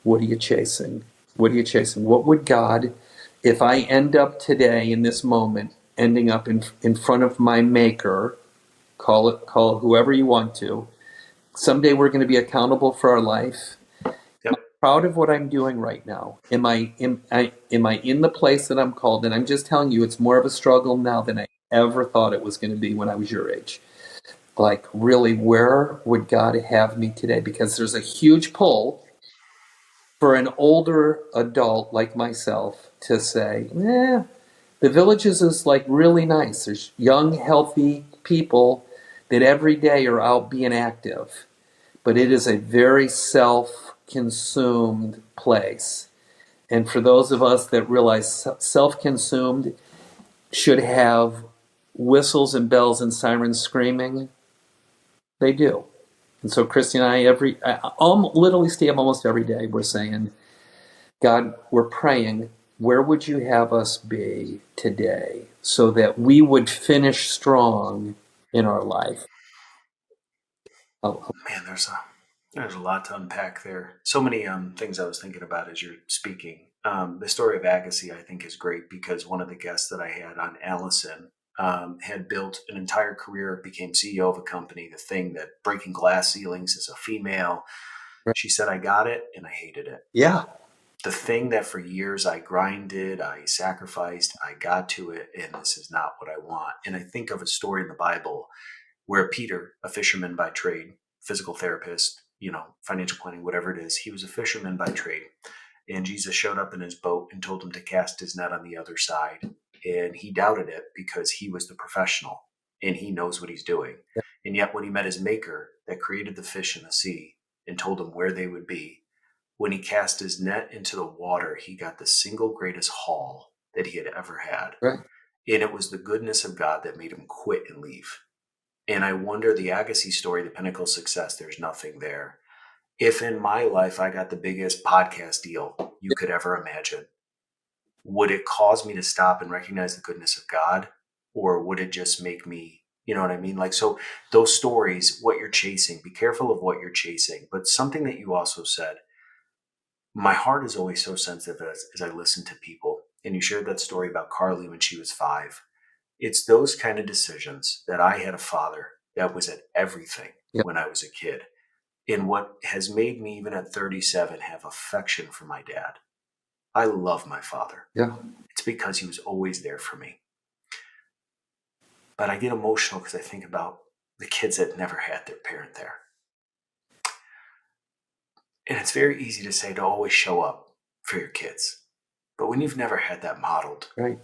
what are you chasing? What are you chasing? What would God, if I end up today in this moment, ending up in front of my maker, call whoever you want to, someday we're going to be accountable for our life. Yep. Proud of what I'm doing right now. Am I in the place that I'm called? And I'm just telling you, it's more of a struggle now than I ever thought it was going to be when I was your age. Like, really, where would God have me today? Because there's a huge pull for an older adult like myself to say, the villages is like really nice. There's young, healthy people that every day are out being active, but it is a very self-consumed place. And for those of us that realize self-consumed should have whistles and bells and sirens screaming, they do. And so Christy and I, literally, Steve, almost every day, we're saying, God, we're praying, where would you have us be today so that we would finish strong in our life? Oh, Man, there's a lot to unpack there. So many things I was thinking about as you're speaking. The story of Agassi, I think, is great because one of the guests that I had on, Allison, had built an entire career, became CEO of a company, the thing that breaking glass ceilings as a female. right. She said, I got it and I hated it. Yeah, The thing that for years I grinded, I sacrificed, I got to it, and this is not what I want. And I think of a story in the Bible where Peter, a fisherman by trade, physical therapist, financial planning, whatever it is, he was a fisherman by trade. And Jesus showed up in his boat and told him to cast his net on the other side. And he doubted it because he was the professional and he knows what he's doing. And yet, when he met his maker that created the fish in the sea and told him where they would be, when he cast his net into the water, he got the single greatest haul that he had ever had. right. And it was the goodness of God that made him quit and leave. And I wonder, the Agassi story, the pinnacle of success, there's nothing there. If in my life I got the biggest podcast deal you could ever imagine, would it cause me to stop and recognize the goodness of God? Or would it just make me, you know what I mean? Like, so those stories, what you're chasing, be careful of what you're chasing. But something that you also said, my heart is always so sensitive as I listen to people. and you shared that story about Carly when she was 5. It's those kind of decisions that I had a father that was at everything Yeah. when I was a kid. And what has made me, even at 37, have affection for my dad. I love my father. Yeah. It's because he was always there for me. But I get emotional because I think about the kids that never had their parent there. And it's very easy to say to always show up for your kids. But when you've never had that modeled, Right.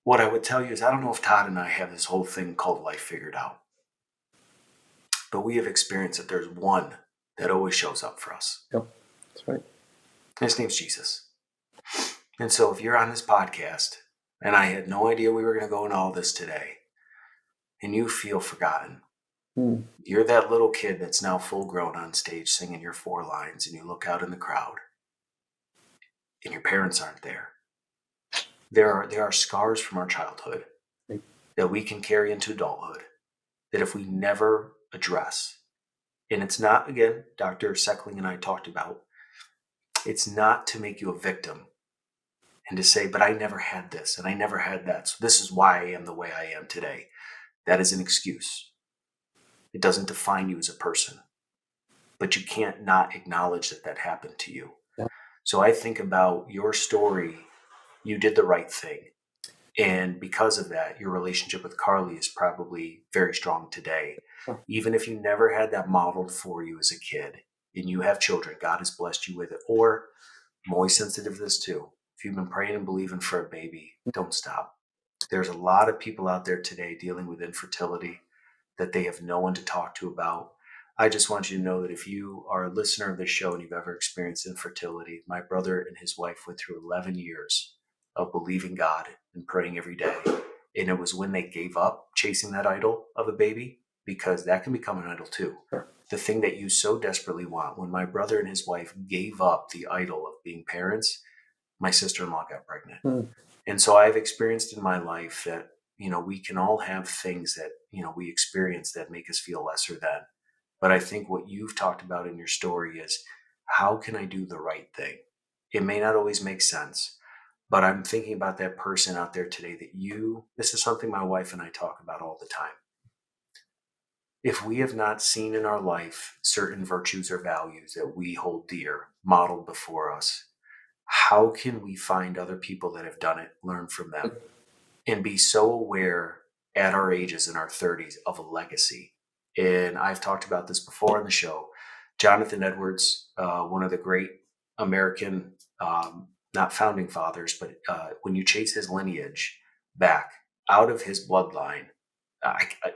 what I would tell you is I don't know if Todd and I have this whole thing called life figured out. But we have experienced that there's one that always shows up for us. Yep. That's right. His name's Jesus. And so if you're on this podcast, and I had no idea we were going to go into all this today, and you feel forgotten, you're that little kid that's now full grown on stage singing your 4 lines, and you look out in the crowd, and your parents aren't there. There are scars from our childhood that we can carry into adulthood that if we never address, and it's not, again, Dr. Seckling and I talked about, it's not to make you a victim and to say, but I never had this and I never had that, so this is why I am the way I am today. That is an excuse. It doesn't define you as a person, but you can't not acknowledge that that happened to you. Yeah. So I think about your story. You did the right thing. And because of that, your relationship with Carly is probably very strong today. Sure. Even if you never had that modeled for you as a kid and you have children, God has blessed you with it. Or I'm always sensitive to this too. If you've been praying and believing for a baby, don't stop. There's a lot of people out there today dealing with infertility that they have no one to talk to about. I just want you to know that if you are a listener of this show and you've ever experienced infertility, my brother and his wife went through 11 years of believing God and praying every day. And it was when they gave up chasing that idol of a baby, because that can become an idol too. Sure. The thing that you so desperately want. When my brother and his wife gave up the idol of being parents, my sister-in-law got pregnant. And so I've experienced in my life that, we can all have things that, we experience that make us feel lesser than. But I think what you've talked about in your story is, how can I do the right thing? It may not always make sense, but I'm thinking about that person out there today this is something my wife and I talk about all the time. If we have not seen in our life certain virtues or values that we hold dear, modeled before us, how can we find other people that have done it, learn from them, and be so aware at our ages in our 30s of a legacy? And I've talked about this before on the show. Jonathan Edwards, one of the great American, not founding fathers, but when you chase his lineage back out of his bloodline,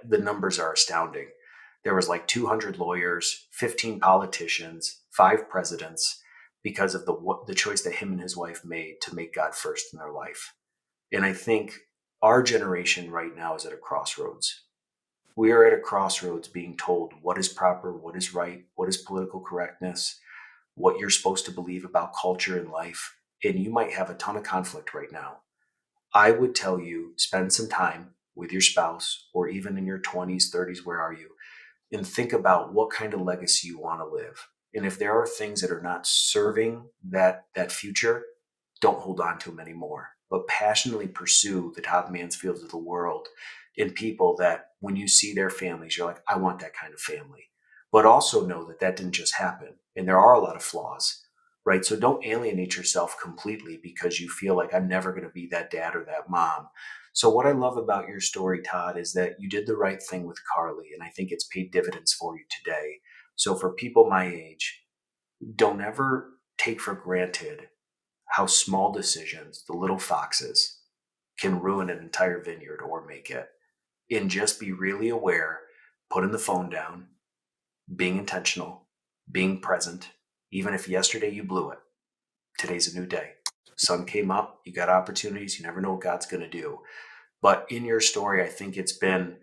the numbers are astounding. There was like 200 lawyers, 15 politicians, 5 presidents, because of the choice that him and his wife made to make God first in their life. And I think our generation right now is at a crossroads. We are at a crossroads being told what is proper, what is right, what is political correctness, what you're supposed to believe about culture and life. And you might have a ton of conflict right now. I would tell you, spend some time with your spouse, or even in your 20s, 30s, where are you? And think about what kind of legacy you want to live. And if there are things that are not serving that future, don't hold on to them anymore, but passionately pursue the Todd Mansfields of the world, and people that when you see their families, you're like, I want that kind of family. But also know that that didn't just happen. And there are a lot of flaws, right? So don't alienate yourself completely because you feel like I'm never going to be that dad or that mom. So what I love about your story, Todd, is that you did the right thing with Carly, and I think it's paid dividends for you today. So for people my age, don't ever take for granted how small decisions, the little foxes, can ruin an entire vineyard or make it. And just be really aware, putting the phone down, being intentional, being present. Even if yesterday you blew it, today's a new day. Sun came up, you got opportunities, you never know what God's going to do. But in your story, I think it's been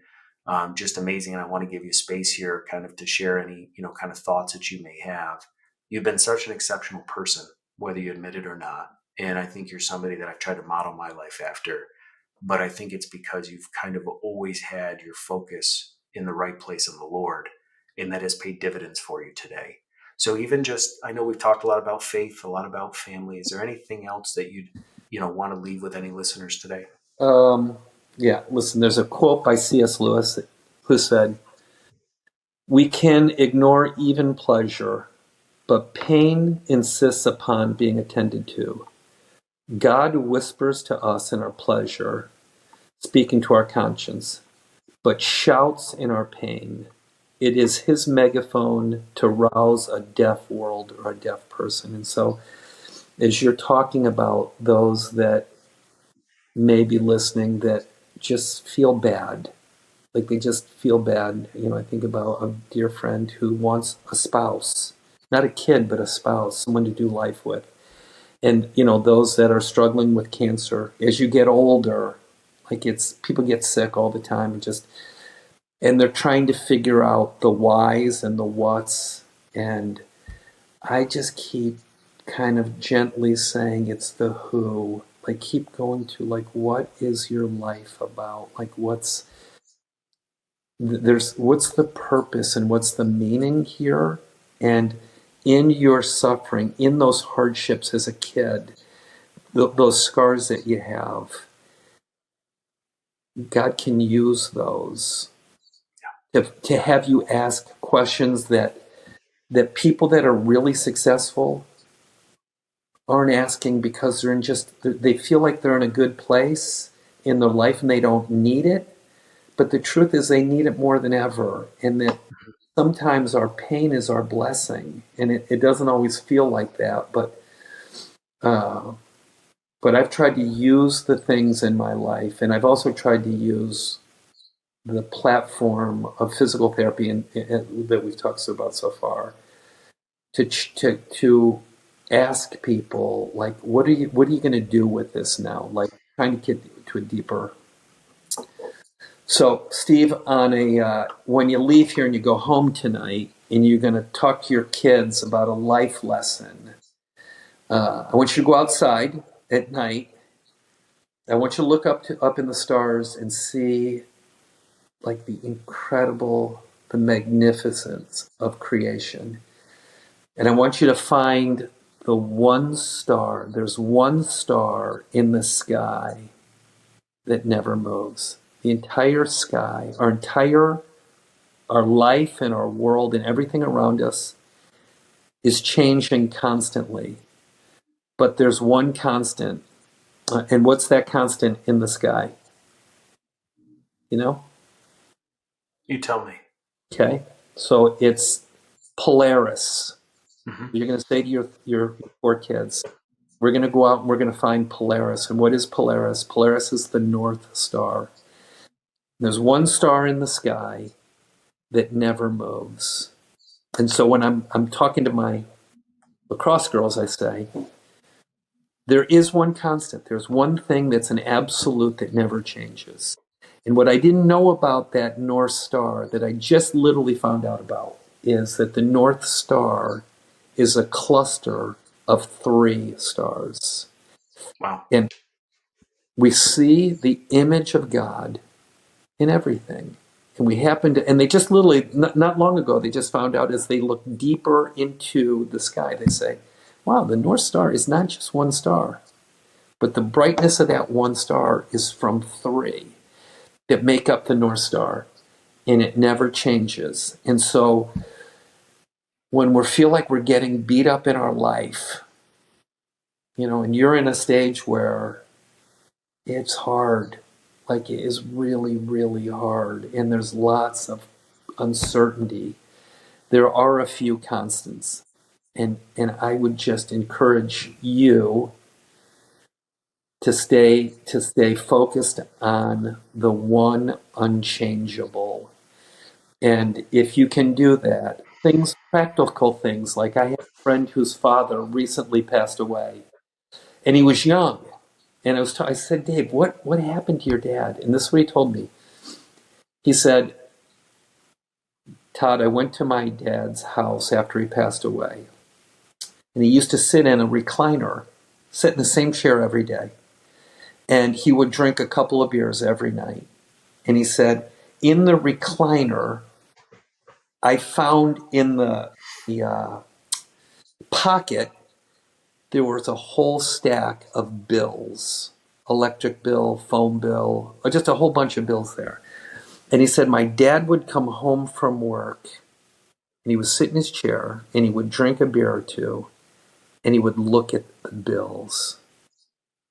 just amazing. And I want to give you space here kind of to share any, kind of thoughts that you may have. You've been such an exceptional person, whether you admit it or not. And I think you're somebody that I've tried to model my life after. But I think it's because you've kind of always had your focus in the right place in the Lord, and that has paid dividends for you today. So even just, I know we've talked a lot about faith, a lot about family. Is there anything else that you'd, want to leave with any listeners today? Um, yeah, listen, there's a quote by C.S. Lewis who said, "We can ignore even pleasure, but pain insists upon being attended to. God whispers to us in our pleasure, speaking to our conscience, but shouts in our pain. It is his megaphone to rouse a deaf world or a deaf person." And so, as you're talking about those that may be listening that just feel bad, like they just feel bad, I think about a dear friend who wants a spouse, not a kid, but a spouse, someone to do life with. And, those that are struggling with cancer, as you get older, like it's people get sick all the time and they're trying to figure out the whys and the whats. And I just keep kind of gently saying it's the who. Like keep going to like what is your life about? Like what's the purpose and what's the meaning here? And in your suffering, in those hardships as a kid, those scars that you have, God can use those to have you ask questions that people that are really successful aren't asking because they feel like they're in a good place in their life and they don't need it. But the truth is they need it more than ever. And that sometimes our pain is our blessing. And it doesn't always feel like that. Uh, but I've tried to use the things in my life. And I've also tried to use the platform of physical therapy that we've talked about so far to ask people like what are you going to do with this now, like trying to get to a deeper. So Steve, on a when you leave here and you go home tonight and you're going to talk to your kids about a life lesson, I want you to go outside at night. I want you to look up in the stars and see like the magnificence of creation. And I want you to find the one star. There's one star in the sky that never moves. The entire sky, our life and our world and everything around us is changing constantly. But there's one constant. And what's that constant in the sky? You know? You tell me. Okay. So it's Polaris. Hmm. You're going to say to your four kids, we're going to go out and we're going to find Polaris. And what is Polaris? Polaris is the North Star. There's one star in the sky that never moves. And so when I'm talking to my lacrosse girls, I say, there is one constant. There's one thing that's an absolute that never changes. And what I didn't know about that North Star that I just literally found out about is that the North Star is a cluster of 3 stars. Wow. And we see the image of God in everything. And we happen to, and they just literally, not long ago, they just found out as they look deeper into the sky, they say, wow, the North Star is not just one star, but the brightness of that one star is from 3 that make up the North Star, and it never changes. And so when we feel like we're getting beat up in our life, and you're in a stage where it's hard, like it is really, really hard, and there's lots of uncertainty, there are a few constants. And I would just encourage you to stay focused on the one unchangeable. And if you can do that, practical things, like I have a friend whose father recently passed away, and he was young. And I said, Dave, what happened to your dad? And this is what he told me. He said, Todd, I went to my dad's house after he passed away, and he used to sit in a recliner, sit in the same chair every day. And he would drink a couple of beers every night. And he said, in the recliner, I found in the pocket, there was a whole stack of bills, electric bill, phone bill, just a whole bunch of bills there. And he said, my dad would come home from work and he would sit in his chair and he would drink a beer or two and he would look at the bills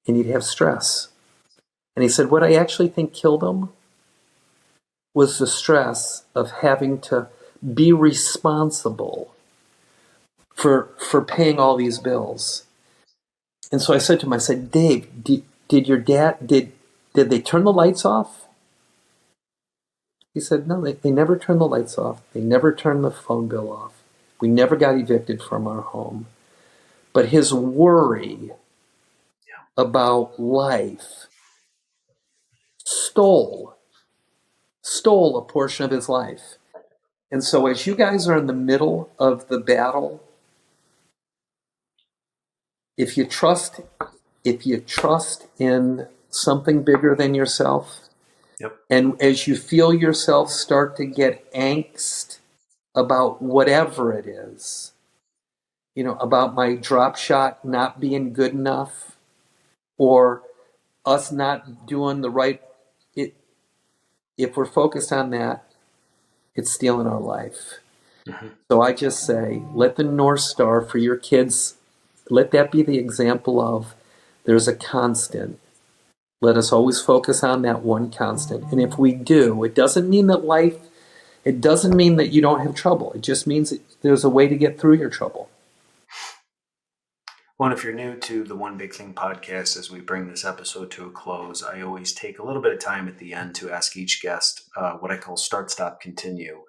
and he'd have stress. And he said, what I actually think killed him was the stress of having to be responsible for paying all these bills. And so I said to him, I said, Dave, did your dad, did they turn the lights off? He said, no, they never turned the lights off. They never turned the phone bill off. We never got evicted from our home. But his worry about life stole a portion of his life. And so as you guys are in the middle of the battle, if you trust in something bigger than yourself, and as you feel yourself start to get angst about whatever it is, about my drop shot not being good enough, or us not doing the right, if we're focused on that, it's stealing our life. Mm-hmm. So I just say, let the North Star for your kids, let that be the example of there's a constant. Let us always focus on that one constant. And if we do, it doesn't mean that you don't have trouble. It just means that there's a way to get through your trouble. Well, if you're new to the One Big Thing podcast, as we bring this episode to a close, I always take a little bit of time at the end to ask each guest what I call start, stop, continue.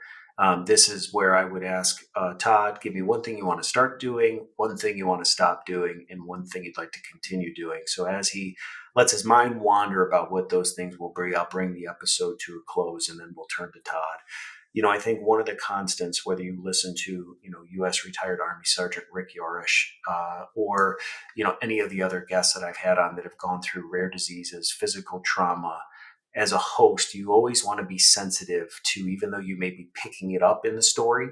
This is where I would ask Todd, give me one thing you want to start doing, one thing you want to stop doing, and one thing you'd like to continue doing. So as he lets his mind wander about what those things will bring, I'll bring the episode to a close, and then we'll turn to Todd. I think one of the constants, whether you listen to, U.S. retired Army Sergeant Rick Yorish, or, any of the other guests that I've had on that have gone through rare diseases, physical trauma, as a host, you always want to be sensitive to, even though you may be picking it up in the story,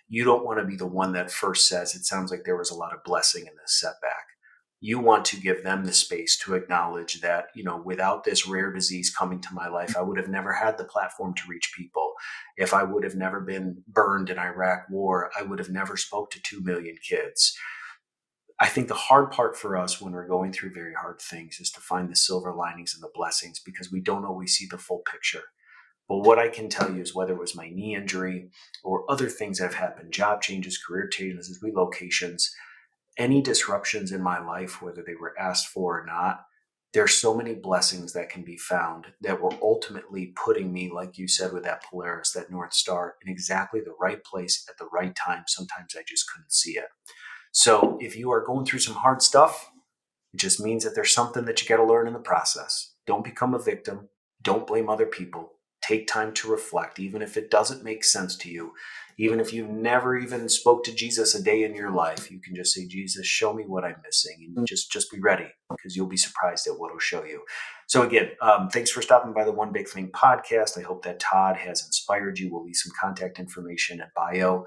you don't want to be the one that first says, it sounds like there was a lot of blessing in this setback. You want to give them the space to acknowledge that, without this rare disease coming to my life, I would have never had the platform to reach people. If I would have never been burned in Iraq war, I would have never spoke to 2 million kids. I think the hard part for us when we're going through very hard things is to find the silver linings and the blessings, because we don't always see the full picture. But what I can tell you is, whether it was my knee injury or other things that have happened, job changes, career changes, relocations, any disruptions in my life, whether they were asked for or not, there's so many blessings that can be found that were ultimately putting me, like you said, with that Polaris, that North Star, in exactly the right place at the right time. Sometimes I just couldn't see it. So if you are going through some hard stuff, it just means that there's something that you got to learn in the process. Don't become a victim. Don't blame other people. Take time to reflect, even if it doesn't make sense to you. Even if you never even spoke to Jesus a day in your life, you can just say, Jesus, show me what I'm missing. And just be ready, because you'll be surprised at what it'll show you. So again, thanks for stopping by the One Big Thing podcast. I hope that Todd has inspired you. We'll leave some contact information at bio.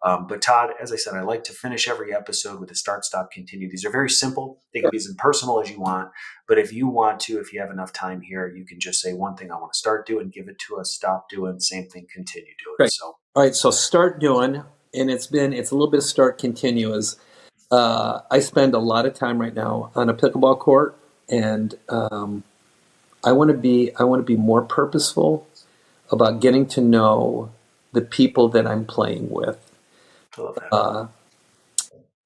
But Todd, as I said, I like to finish every episode with a start, stop, continue. These are very simple. They can be as impersonal as you want. But if you have enough time here, you can just say one thing I want to start doing, give it to us, stop doing, same thing, continue doing. Right. So, all right. So start doing, and it's a little bit of start, continue. I spend a lot of time right now on a pickleball court, and I want to be more purposeful about getting to know the people that I'm playing with. I love that.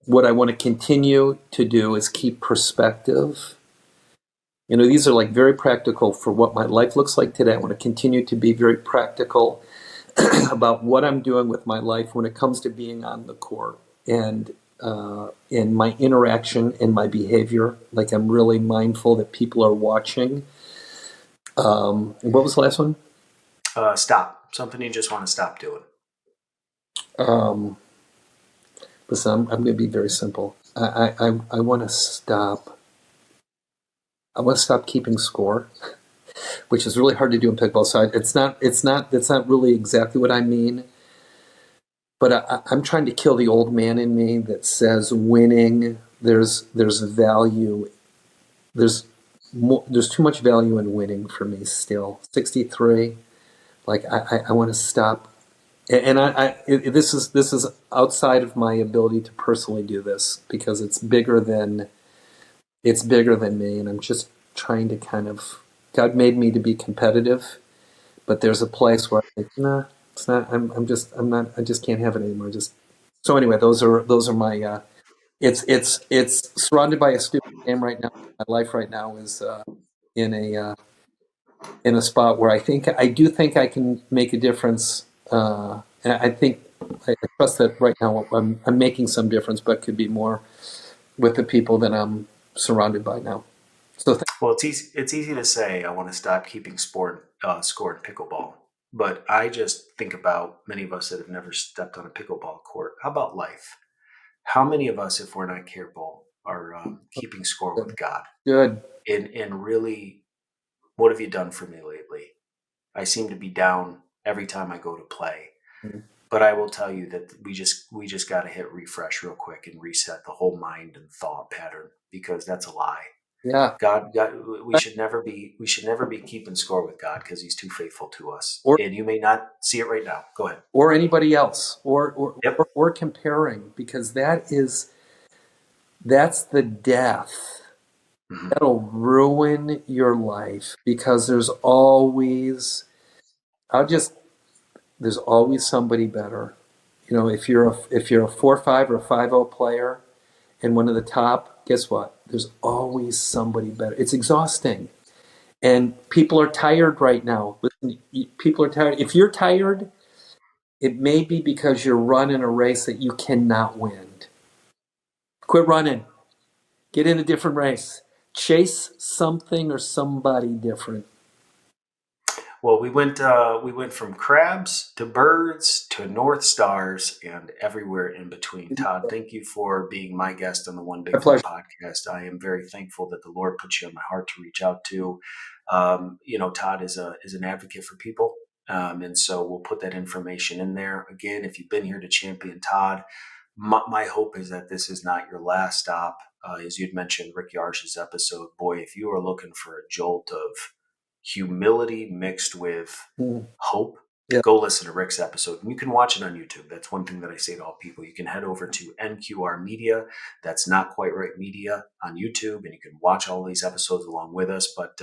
What I want to continue to do is keep perspective. These are like very practical for what my life looks like today. I want to continue to be very practical about what I'm doing with my life when it comes to being on the court, and in my interaction and my behavior. Like, I'm really mindful that people are watching. And what was the last one? Stop. Something you just want to stop doing. Listen, I'm going to be very simple. I want to stop. I want to stop keeping score, which is really hard to do in pickleball. So that's not really exactly what I mean. but I'm trying to kill the old man in me that says winning. There's value. There's too much value in winning for me still. 63. Like I want to stop. And this is outside of my ability to personally do this because it's bigger than me, and I'm just trying to kind of. God made me to be competitive, but there's a place where I think, nah, it's not. I'm not. I just can't have it anymore. Just so anyway, those are my. It's surrounded by a stupid game right now. My life right now is in a spot where I do think I can make a difference. And I think I trust that right now I'm making some difference, but could be more with the people that I'm surrounded by now. So Well, it's easy to say I want to stop keeping score in pickleball, but I just think about many of us that have never stepped on a pickleball court. How about life? How many of us, if we're not careful, are keeping score with God? good. And really, what have you done for me lately? I seem to be down every time I go to play. But I will tell you that we just got to hit refresh real quick and reset the whole mind and thought pattern because that's a lie. Yeah. God, we should never be keeping score with God because He's too faithful to us. Or And you may not see it right now. Go ahead. or anybody else, Yep. or comparing, because that's the death. Mhm. That'll ruin your life because I'll just there's always somebody better. You know, if you're a 4-5 or a 5-0 player and one of the top, guess what? There's always somebody better. It's exhausting. And people are tired right now. Listen, people are tired. If you're tired, it may be because you're running a race that you cannot win. Quit running. Get in a different race. Chase something or somebody different. Well, we went from crabs to birds to North Stars and everywhere in between. Todd, thank you for being my guest on the One My Big Thing pleasure. podcast. I am very thankful that the Lord put you on my heart to reach out to. Todd is an advocate for people, and so we'll put that information in there. Again, if you've been here to champion Todd, my hope is that this is not your last stop. As you'd mentioned, Rick Yarsh's episode, boy, if you are looking for a jolt of humility mixed with Mm, hope, yeah. go listen to Rick's episode. And you can watch it on YouTube. That's one thing that I say to all people. You can head over to NQR Media. That's Not Quite Right Media on YouTube, and you can watch all these episodes along with us. But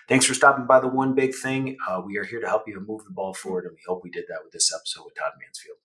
thanks for stopping by the One Big Thing. We are here to help you move the ball forward, and we hope we did that with this episode with Todd Mansfield.